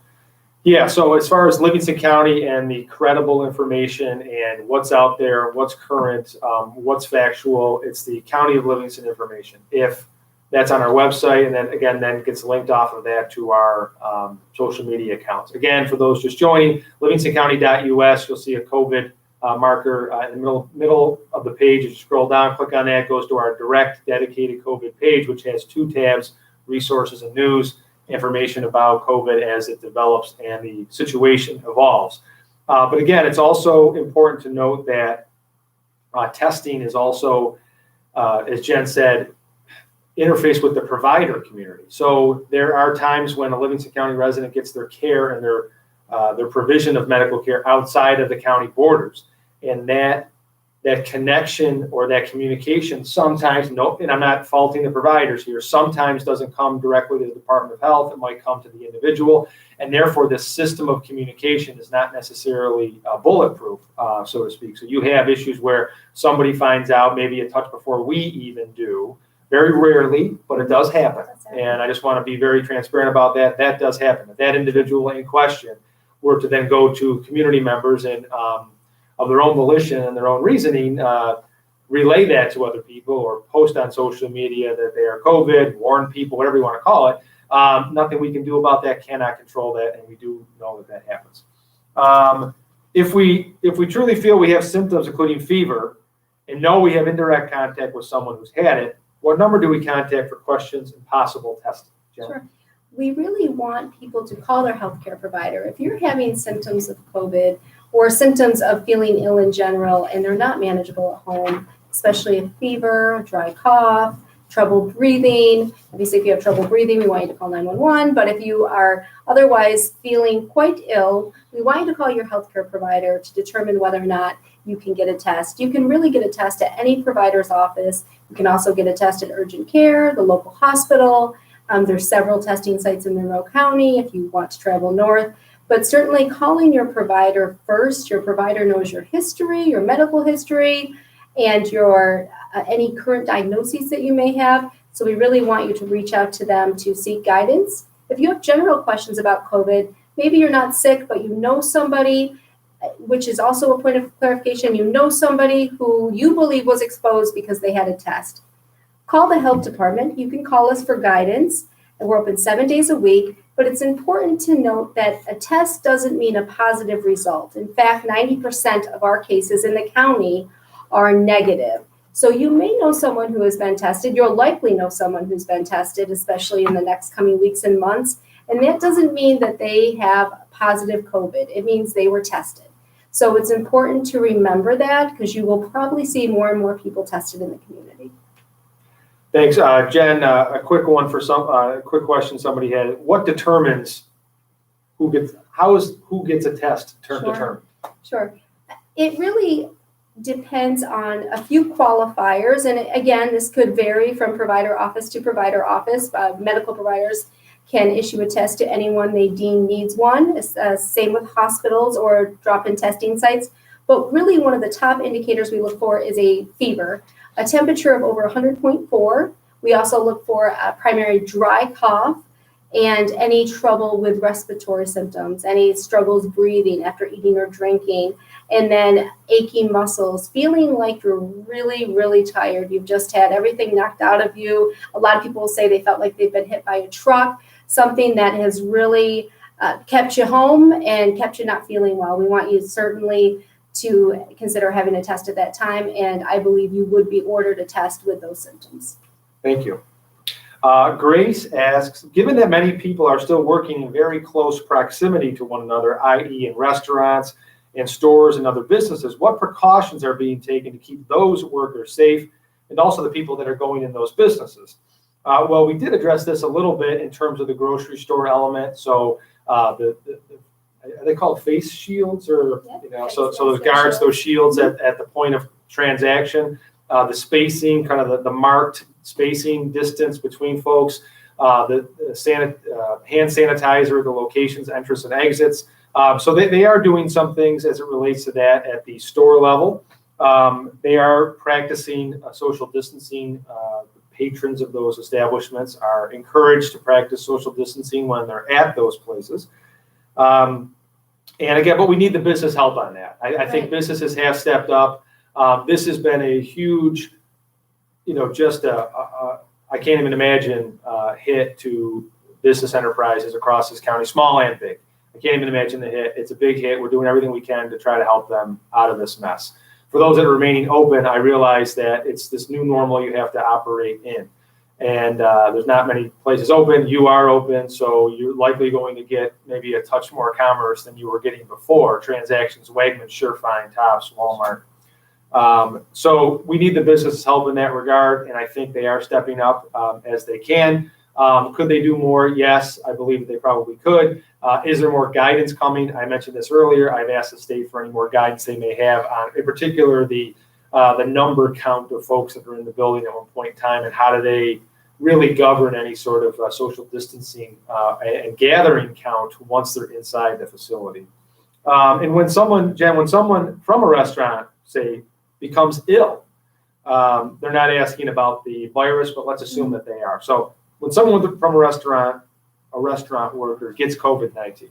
[SPEAKER 1] Yeah, so as far as Livingston County and the credible information and what's out there, what's current, what's factual, it's the County of Livingston information. If that's on our website, and then gets linked off of that to our social media accounts. Again, for those just joining, livingstoncounty.us, you'll see a COVID marker in the middle of the page. As you scroll down, click on that, it goes to our direct dedicated COVID page, which has 2 tabs, resources and news, information about COVID as it develops and the situation evolves. But again, it's also important to note that testing is also, as Jen said, interface with the provider community. So there are times when a Livingston County resident gets their care and their provision of medical care outside of the county borders. And that connection or that communication sometimes, and I'm not faulting the providers here, sometimes doesn't come directly to the Department of Health. It might come to the individual. And therefore, this system of communication is not necessarily bulletproof, so to speak. So you have issues where somebody finds out maybe a touch before we even do. Very rarely, but it does happen. And I just want to be very transparent about that. That does happen. If that individual in question were to then go to community members and of their own volition and their own reasoning, relay that to other people or post on social media that they are COVID, warn people, whatever you want to call it, nothing we can do about that, cannot control that, and we do know that happens. If we truly feel we have symptoms, including fever, and know we have indirect contact with someone who's had it, what number do we contact for questions and possible testing? Jen?
[SPEAKER 2] Sure. We really want people to call their healthcare provider. If you're having symptoms of COVID or symptoms of feeling ill in general and they're not manageable at home, especially a fever, a dry cough, trouble breathing. Obviously, if you have trouble breathing, we want you to call 911. But if you are otherwise feeling quite ill, we want you to call your healthcare provider to determine whether or not you can get a test. You can really get a test at any provider's office. You can also get a test at urgent care, the local hospital. There's several testing sites in Monroe County if you want to travel north. But certainly calling your provider first. Your provider knows your history, your medical history, and your any current diagnoses that you may have. So we really want you to reach out to them to seek guidance. If you have general questions about COVID, maybe you're not sick, but you know somebody, which is also a point of clarification, you know somebody who you believe was exposed because they had a test. Call the health department. You can call us for guidance. And we're open 7 days a week, but it's important to note that a test doesn't mean a positive result. In fact, 90% of our cases in the county are negative. So you may know someone who has been tested. You'll likely know someone who's been tested, especially in the next coming weeks and months. And that doesn't mean that they have positive COVID. It means they were tested. So it's important to remember that because you will probably see more and more people tested in the community.
[SPEAKER 1] Thanks, Jen. A quick one for a quick question somebody had. What determines who gets a test determined?
[SPEAKER 2] Sure. It really depends on a few qualifiers, and again, this could vary from provider office to provider office. Medical providers can issue a test to anyone they deem needs one. Same with hospitals or drop-in testing sites. But really, one of the top indicators we look for is a fever. A temperature of over 100.4. We also look for a primary dry cough and any trouble with respiratory symptoms, any struggles breathing after eating or drinking, and then aching muscles, feeling like you're really, really tired. You've just had everything knocked out of you. A lot of people will say they felt like they've been hit by a truck, something that has really kept you home and kept you not feeling well. We want you certainly to consider having a test at that time, and I believe you would be ordered a test with those symptoms.
[SPEAKER 1] Thank you. Grace asks, given that many people are still working in very close proximity to one another, i.e. in restaurants and stores and other businesses, what precautions are being taken to keep those workers safe and also the people that are going in those businesses? Well, we did address this a little bit in terms of the grocery store element. So are they called face shields or, so those guards, those shields at the point of transaction, the spacing, kind of the marked spacing distance between folks, hand sanitizer, the locations, entrance and exits. So they are doing some things as it relates to that at the store level. They are practicing social distancing. Patrons of those establishments are encouraged to practice social distancing when they're at those places. And again, but we need the business help on that. I think businesses have stepped up. This has been a huge, I can't even imagine hit to business enterprises across this county, small and big. I can't even imagine the hit. It's a big hit. We're doing everything we can to try to help them out of this mess. For those that are remaining open, I realize that it's this new normal you have to operate in. And there's not many places open. You are open, so you're likely going to get maybe a touch more commerce than you were getting before. Transactions, Wegmans, Surefine, Tops, Walmart. So we need the business help in that regard, and I think they are stepping up as they can. Could they do more? Yes, I believe that they probably could. Is there more guidance coming? I mentioned this earlier. I've asked the state for any more guidance they may have on, in particular, the number count of folks that are in the building at one point in time, and how do they really govern any sort of social distancing and gathering count once they're inside the facility. And when someone from a restaurant, say, becomes ill, they're not asking about the virus, but let's assume that they are. So when someone from a restaurant worker gets COVID-19,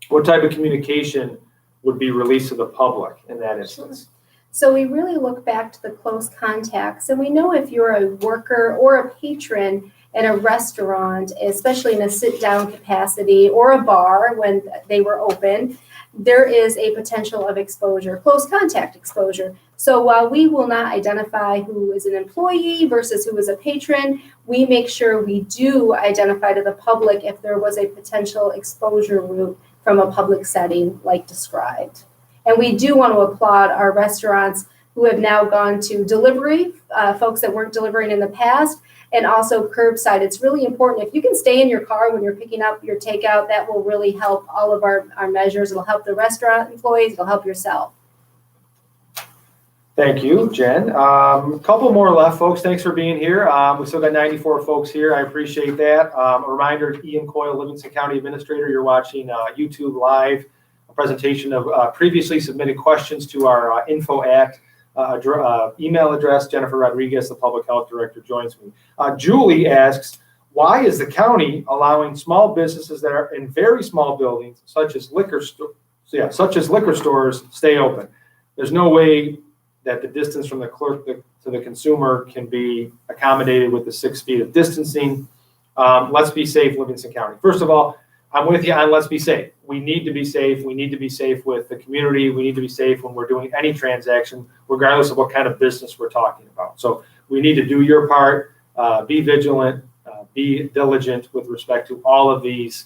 [SPEAKER 1] what type of communication would be released to the public in that instance?
[SPEAKER 2] So we really look back to the close contacts, and we know if you're a worker or a patron in a restaurant, especially in a sit-down capacity, or a bar when they were open, there is a potential of exposure, close contact exposure. So while we will not identify who is an employee versus who is a patron, we make sure we do identify to the public if there was a potential exposure route from a public setting like described. And we do want to applaud our restaurants who have now gone to delivery, folks that weren't delivering in the past, and also curbside. It's really important. If you can stay in your car when you're picking up your takeout, that will really help all of our measures. It'll help the restaurant employees. It'll help yourself.
[SPEAKER 1] Thank you, Jen. A couple more left, folks. Thanks for being here. We still got 94 folks here. I appreciate that. A reminder, Ian Coyle, Livingston County Administrator, you're watching YouTube Live, a presentation of previously submitted questions to our info at email address. Jennifer Rodriguez, the Public Health Director, joins me. Julie asks, why is the county allowing small businesses that are in very small buildings, such as liquor stores, stay open? There's no way that the distance from the clerk to the consumer can be accommodated with the 6 feet of distancing. Let's be safe, Livingston County. First of all, I'm with you on let's be safe. We need to be safe. We need to be safe with the community. We need to be safe when we're doing any transaction, regardless of what kind of business we're talking about. So we need to do your part, be vigilant, be diligent with respect to all of these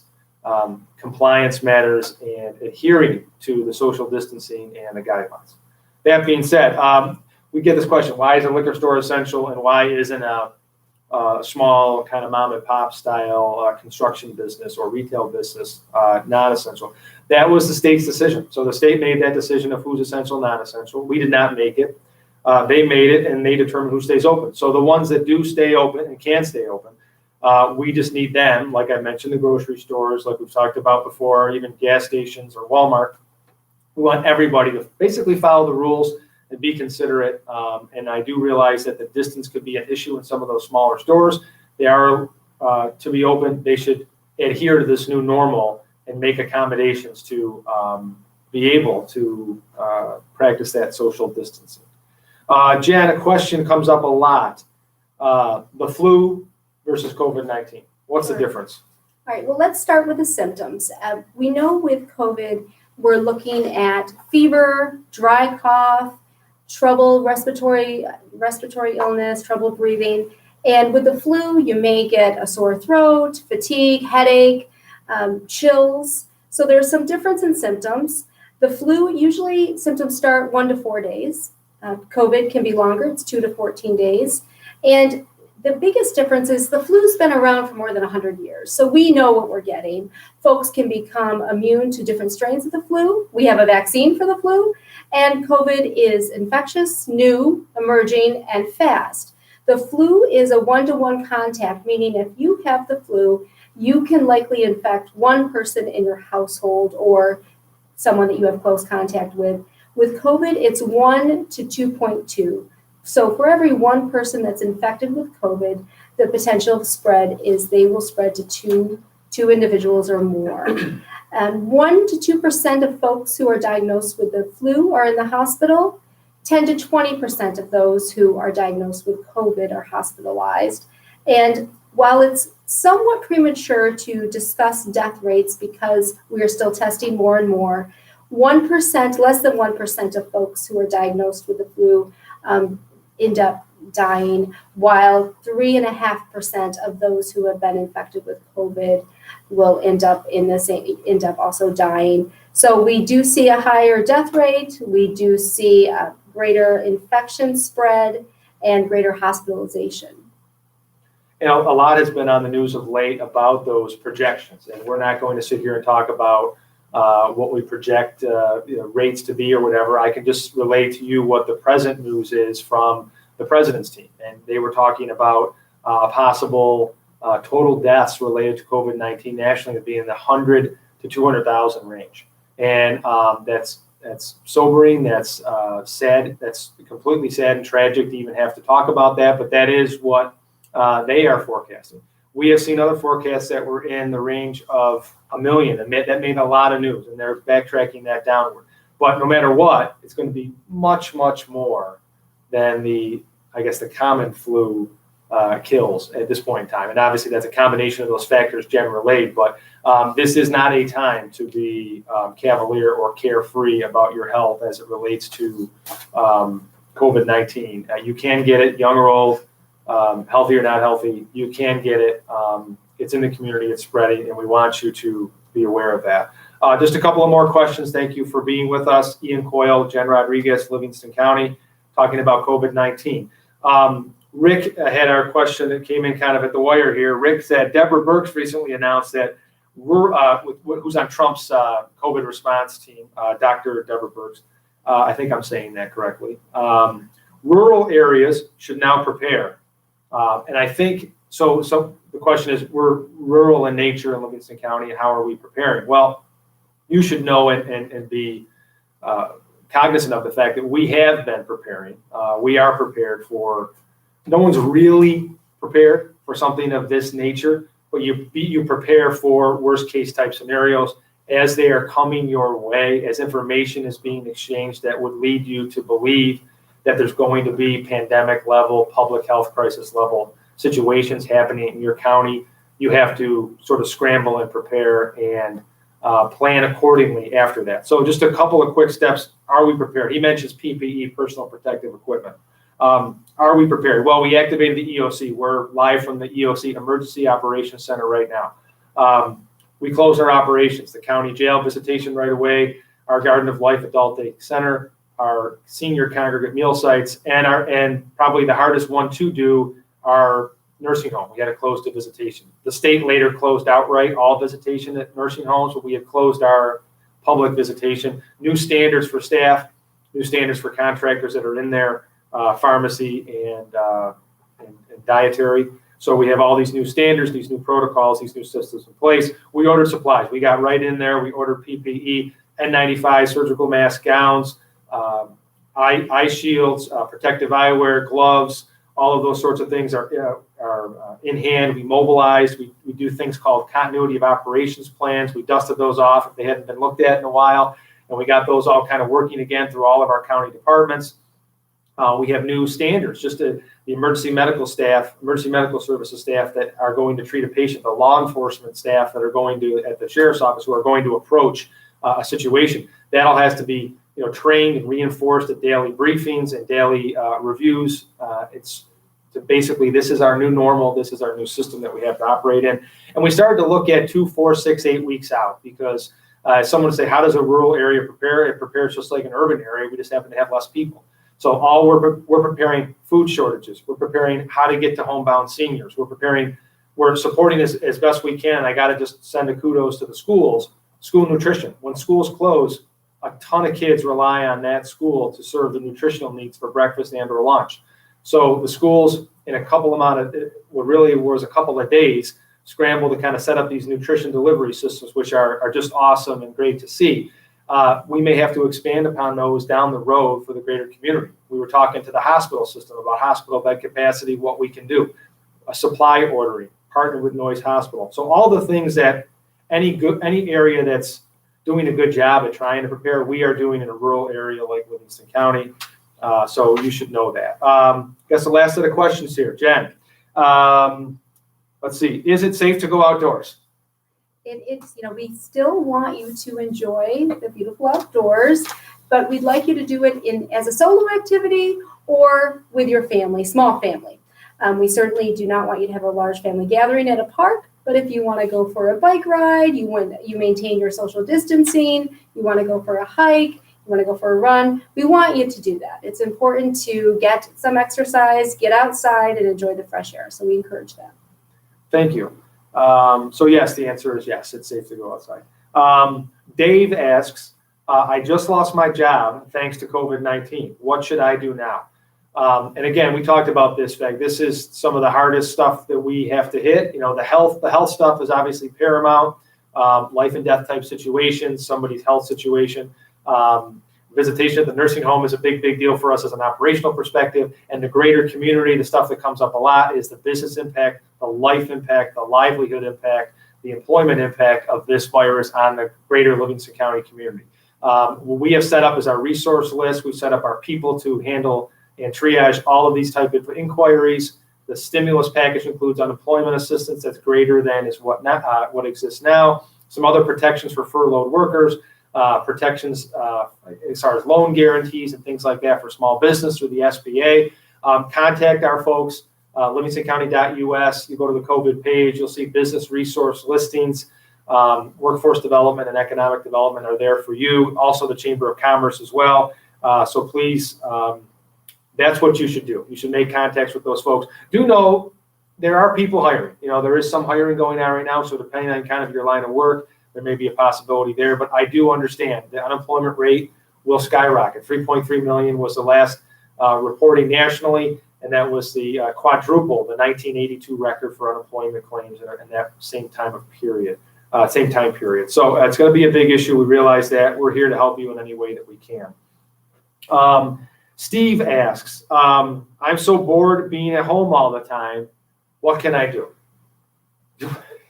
[SPEAKER 1] compliance matters and adhering to the social distancing and the guidelines. That being said, we get this question, why is a liquor store essential and why isn't a small kind of mom and pop style construction business or retail business non-essential? That was the state's decision. So the state made that decision of who's essential, non-essential. We did not make it. They made it and they determined who stays open. So the ones that do stay open and can stay open, we just need them, like I mentioned, the grocery stores, like we've talked about before, even gas stations or Walmart. We want everybody to basically follow the rules and be considerate. And I do realize that the distance could be an issue in some of those smaller stores. They are to be open. They should adhere to this new normal and make accommodations to be able to practice that social distancing. Jan, a question comes up a lot. The flu versus COVID-19. What's the difference?
[SPEAKER 2] All right, well, let's start with the symptoms. We know with COVID, we're looking at fever, dry cough, trouble, respiratory illness, trouble breathing. And with the flu, you may get a sore throat, fatigue, headache, chills. So there's some difference in symptoms. The flu, usually symptoms start 1 to 4 days. COVID can be longer, it's 2 to 14 days. And the biggest difference is the flu's been around for more than 100 years. So we know what we're getting. Folks can become immune to different strains of the flu. We have a vaccine for the flu. And COVID is infectious, new, emerging, and fast. The flu is a one-to-one contact, meaning if you have the flu, you can likely infect one person in your household or someone that you have close contact with. With COVID, it's 1 to 2.2. So for every one person that's infected with COVID, the potential of spread is they will spread to two individuals or more. 1 to 2% of folks who are diagnosed with the flu are in the hospital. 10 to 20% of those who are diagnosed with COVID are hospitalized. And while it's somewhat premature to discuss death rates because we are still testing more and more, 1%, less than 1% of folks who are diagnosed with the flu end up dying, while 3.5% of those who have been infected with COVID will end up also dying. So we do see a higher death rate. We do see a greater infection spread and greater hospitalization.
[SPEAKER 1] You know, a lot has been on the news of late about those projections, and we're not going to sit here and talk about what we project rates to be or whatever. I can just relay to you what the present news is from the president's team. And they were talking about possible total deaths related to COVID-19 nationally to be in the 100 to 200,000 range. And that's sobering, that's sad, that's completely sad and tragic to even have to talk about that, but that is what they are forecasting. We have seen other forecasts that were in the range of 1 million, and that made a lot of news, and they're backtracking that downward. But no matter what, it's going to be much, much more than the common flu kills at this point in time. And obviously that's a combination of those factors Jen relayed, but this is not a time to be cavalier or carefree about your health as it relates to COVID-19. You can get it, young or old, healthy or not healthy, you can get it. It's in the community, it's spreading, and we want you to be aware of that. Just a couple of more questions. Thank you for being with us. Ian Coyle, Jen Rodriguez, Livingston County, talking about COVID-19. Rick had our question that came in kind of at the wire here. Rick said, Deborah Birx recently announced that who's on Trump's COVID response team, Dr. Deborah Birx, I think I'm saying that correctly. Rural areas should now prepare. And I think, so the question is, we're rural in nature in Livingston County, and how are we preparing? Well, you should know and be cognizant of the fact that we have been preparing. We are prepared for, no one's really prepared for something of this nature, but you prepare for worst case type scenarios as they are coming your way, as information is being exchanged that would lead you to believe that there's going to be pandemic level, public health crisis level situations happening in your county. You have to sort of scramble and prepare and plan accordingly after that. So just a couple of quick steps. Are we prepared? He mentions PPE, personal protective equipment. Are we prepared? Well, we activated the EOC. We're live from the EOC Emergency Operations Center right now. We closed our operations, the county jail visitation right away, our Garden of Life Adult Day Center, our senior congregate meal sites, and probably the hardest one to do, our nursing home. We had to close to visitation. The state later closed outright all visitation at nursing homes, but we had closed our public visitation. New standards for staff, new standards for contractors that are in there, pharmacy and dietary. So we have all these new standards, these new protocols, these new systems in place. We ordered supplies. We got right in there. We ordered PPE, N95, surgical masks, gowns, eye shields, protective eyewear, gloves. All of those sorts of things are in hand. We mobilized. We do things called continuity of operations plans. We dusted those off if they hadn't been looked at in a while, and we got those all kind of working again through all of our county departments. We have new standards, just the emergency medical staff, emergency medical services staff that are going to treat a patient, the law enforcement staff that are going to, at the sheriff's office, who are going to approach a situation. That all has to be trained and reinforced at daily briefings and daily reviews. Basically, this is our new normal. This is our new system that we have to operate in. And we started to look at 2, 4, 6, 8 weeks out, because someone would say, how does a rural area prepare? It prepares just like an urban area. We just happen to have less people. So we're preparing food shortages. We're preparing how to get to homebound seniors. We're supporting this as best we can. I got to just send a kudos to the schools. School nutrition. When schools close, a ton of kids rely on that school to serve the nutritional needs for breakfast and or lunch. So the schools, in a couple of days, scrambled to kind of set up these nutrition delivery systems, which are just awesome and great to see. We may have to expand upon those down the road for the greater community. We were talking to the hospital system about hospital bed capacity, what we can do, supply ordering, partner with Noyes Hospital. So all the things that any area that's doing a good job at trying to prepare, we are doing in a rural area like Livingston County. So you should know that. Guess the last set of questions here, Jen. Let's see. Is it safe to go outdoors?
[SPEAKER 2] It's we still want you to enjoy the beautiful outdoors, but we'd like you to do it as a solo activity or with your family, small family. We certainly do not want you to have a large family gathering at a park, but if you want to go for a bike ride, you maintain your social distancing, you want to go for a hike, you want to go for a run, we want you to do that. It's important to get some exercise, get outside, and enjoy the fresh air. So we encourage that.
[SPEAKER 1] Thank you. So yes, the answer is yes, it's safe to go outside. Dave asks, I just lost my job thanks to COVID-19. What should I do now? And again, we talked about this, Meg. This is some of the hardest stuff that we have to hit. The health stuff is obviously paramount. Life and death type situations, somebody's health situation. Visitation at the nursing home is a big deal for us as an operational perspective. And the greater community, the stuff that comes up a lot is the business impact, the life impact, the livelihood impact, the employment impact of this virus on the greater Livingston County community. What we have set up is our resource list. We've set up our people to handle and triage all of these type of inquiries. The stimulus package includes unemployment assistance that's greater than is what exists now. Some other protections for furloughed workers, protections as far as loan guarantees and things like that for small business through the SBA. Contact our folks, livingstoncounty.us. You go to the COVID page, you'll see business resource listings. Workforce development and economic development are there for you. Also the Chamber of Commerce as well. So please, that's what you should do. You should make contacts with those folks. Do know there are people hiring. There is some hiring going on right now. So depending on kind of your line of work, there may be a possibility there. But I do understand the unemployment rate will skyrocket. 3.3 million was the last reporting nationally, and that was the quadruple the 1982 record for unemployment claims in that same time period. So it's going to be a big issue. We realize that. We're here to help you in any way that we can. Steve asks, I'm so bored being at home all the time. What can I do?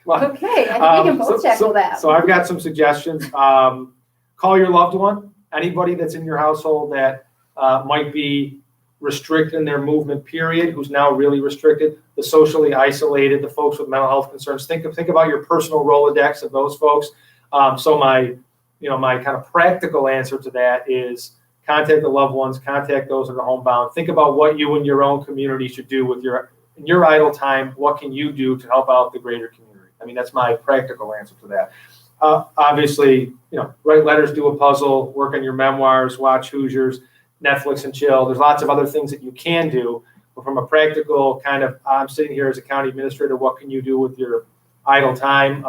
[SPEAKER 2] Well, okay, I think we can both tackle that.
[SPEAKER 1] So I've got some suggestions. Call your loved one, anybody that's in your household that might be restricted in their movement period, who's now really restricted, the socially isolated, the folks with mental health concerns. Think about your personal Rolodex of those folks. So my kind of practical answer to that is contact the loved ones, contact those that are homebound. Think about what you and your own community should do with in your idle time. What can you do to help out the greater community? I mean, that's my practical answer to that. Obviously, write letters, do a puzzle, work on your memoirs, watch Hoosiers, Netflix and chill. There's lots of other things that you can do. But from a practical kind of, I'm sitting here as a county administrator, what can you do with your idle time?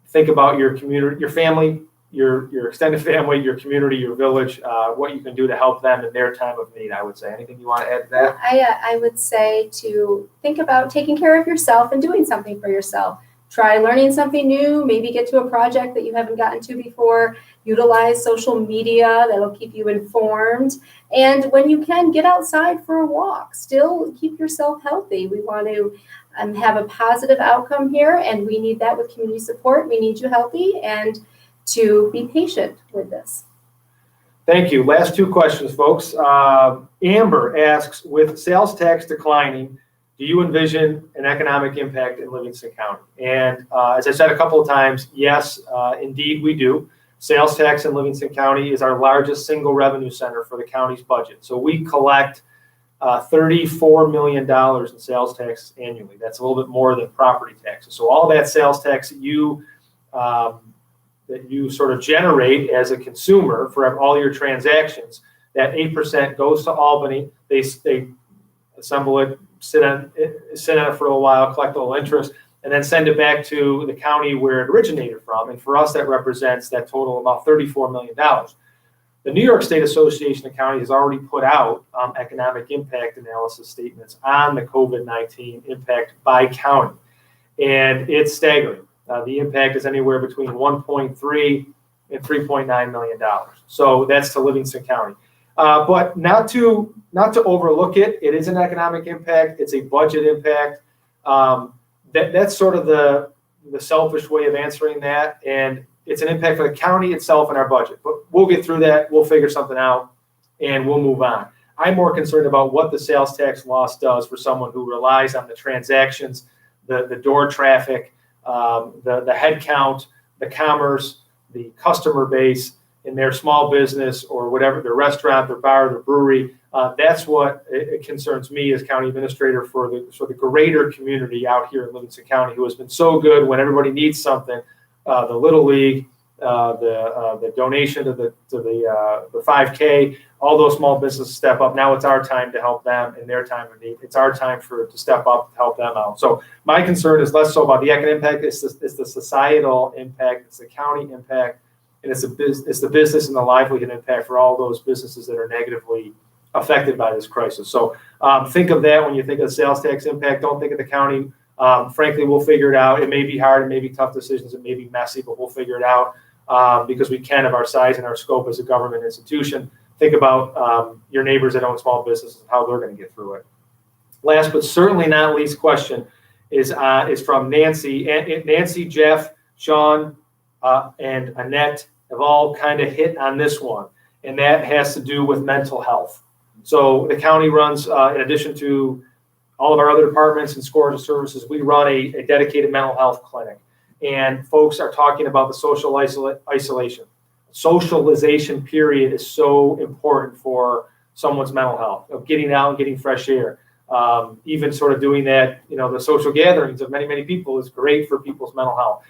[SPEAKER 1] Think about your community, your family, your extended family, your community, your village, what you can do to help them in their time of need, I would say. Anything you want to add to that?
[SPEAKER 2] I would say to think about taking care of yourself and doing something for yourself. Try learning something new, maybe get to a project that you haven't gotten to before, utilize social media that'll keep you informed. And when you can, get outside for a walk. Still keep yourself healthy. We want to have a positive outcome here, and we need that with community support. We need you healthy and to be patient with this.
[SPEAKER 1] Thank you. Last two questions, folks. Amber asks, with sales tax declining, do you envision an economic impact in Livingston County? And as I said a couple of times, yes, indeed we do. Sales tax in Livingston County is our largest single revenue center for the county's budget. So we collect $34 million in sales tax annually. That's a little bit more than property taxes. So all that sales tax that you sort of generate as a consumer for all your transactions, that 8% goes to Albany. They assemble it, sit on it for a while, collect a little interest, and then send it back to the county where it originated from. And for us, that represents that total about $34 million. The New York State Association of Counties has already put out economic impact analysis statements on the COVID-19 impact by county. And it's staggering. The impact is anywhere between $1.3 and $3.9 million. So that's to Livingston County. But not to overlook it. It is an economic impact. It's a budget impact. That's sort of the selfish way of answering that. And it's an impact for the county itself and our budget. But we'll get through that. We'll figure something out, and we'll move on. I'm more concerned about what the sales tax loss does for someone who relies on the transactions, the door traffic, the head count, the commerce, the customer base in their small business or whatever, their restaurant, their bar, their brewery. That's what it concerns me as county administrator for the greater community out here in Livingston County, who has been so good when everybody needs something. The Little League, the donation to the 5K, all those small businesses step up. Now it's our time to help them in their time of need. It's our time to step up to help them out. So my concern is less so about the economic impact. It's the societal impact. It's the county impact. And it's the business and the livelihood impact for all those businesses that are negatively affected by this crisis. So think of that when you think of sales tax impact. Don't think of the county. Frankly, we'll figure it out. It may be hard. It may be tough decisions. It may be messy, but we'll figure it out because we can of our size and our scope as a government institution. Think about your neighbors that own small businesses and how they're going to get through it. Last but certainly not least question is from Nancy. Nancy, Jeff, Sean, and Annette have all kind of hit on this one, and that has to do with mental health. So the county runs, in addition to all of our other departments and scores of services, we run a dedicated mental health clinic. And folks are talking about the social isolation. Socialization period is so important for someone's mental health, of getting out and getting fresh air. Even sort of doing that, the social gatherings of many, many people is great for people's mental health.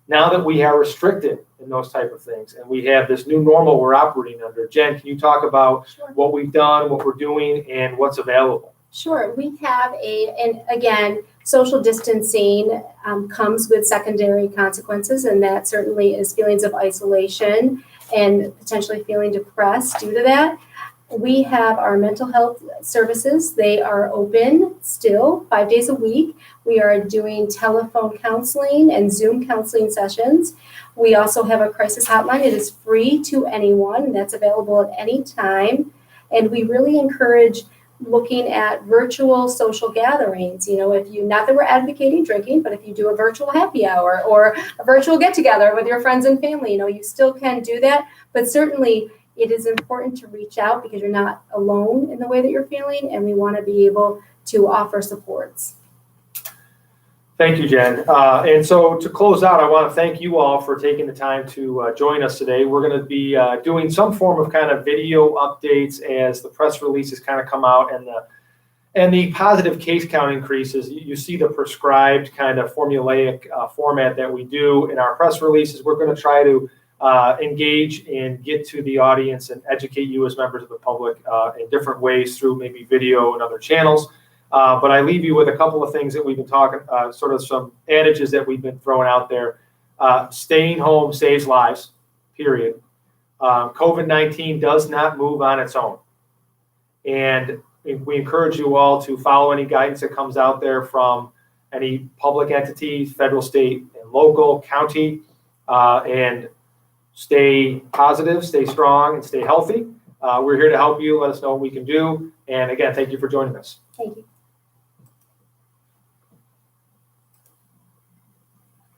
[SPEAKER 1] Now that we are restricted in those type of things and we have this new normal we're operating under, Jen, can you talk about what we've done, what we're doing, and what's available?
[SPEAKER 2] Sure. We have and again, social distancing comes with secondary consequences, and that certainly is feelings of isolation and potentially feeling depressed due to that. We have our mental health services. They are open still 5 days a week. We are doing telephone counseling and Zoom counseling sessions. We also have a crisis hotline. It is free to anyone, and that's available at any time. And we really encourage looking at virtual social gatherings. If you, not that we're advocating drinking, but if you do a virtual happy hour or a virtual get together with your friends and family, you still can do that. But certainly it is important to reach out because you're not alone in the way that you're feeling, and we want to be able to offer supports.
[SPEAKER 1] Thank you, Jen. And so to close out, I want to thank you all for taking the time to join us today. We're going to be doing some form of kind of video updates as the press releases kind of come out and the positive case count increases. You see the prescribed kind of formulaic format that we do in our press releases. We're going to try to engage and get to the audience and educate you as members of the public in different ways through maybe video and other channels. But I leave you with a couple of things that we've been talking, sort of some adages that we've been throwing out there. Staying home saves lives, period. COVID-19 does not move on its own. And we encourage you all to follow any guidance that comes out there from any public entities, federal, state, and local, county, and stay positive, stay strong, and stay healthy. We're here to help you. Let us know what we can do. And again, thank you for joining us.
[SPEAKER 2] Thank you.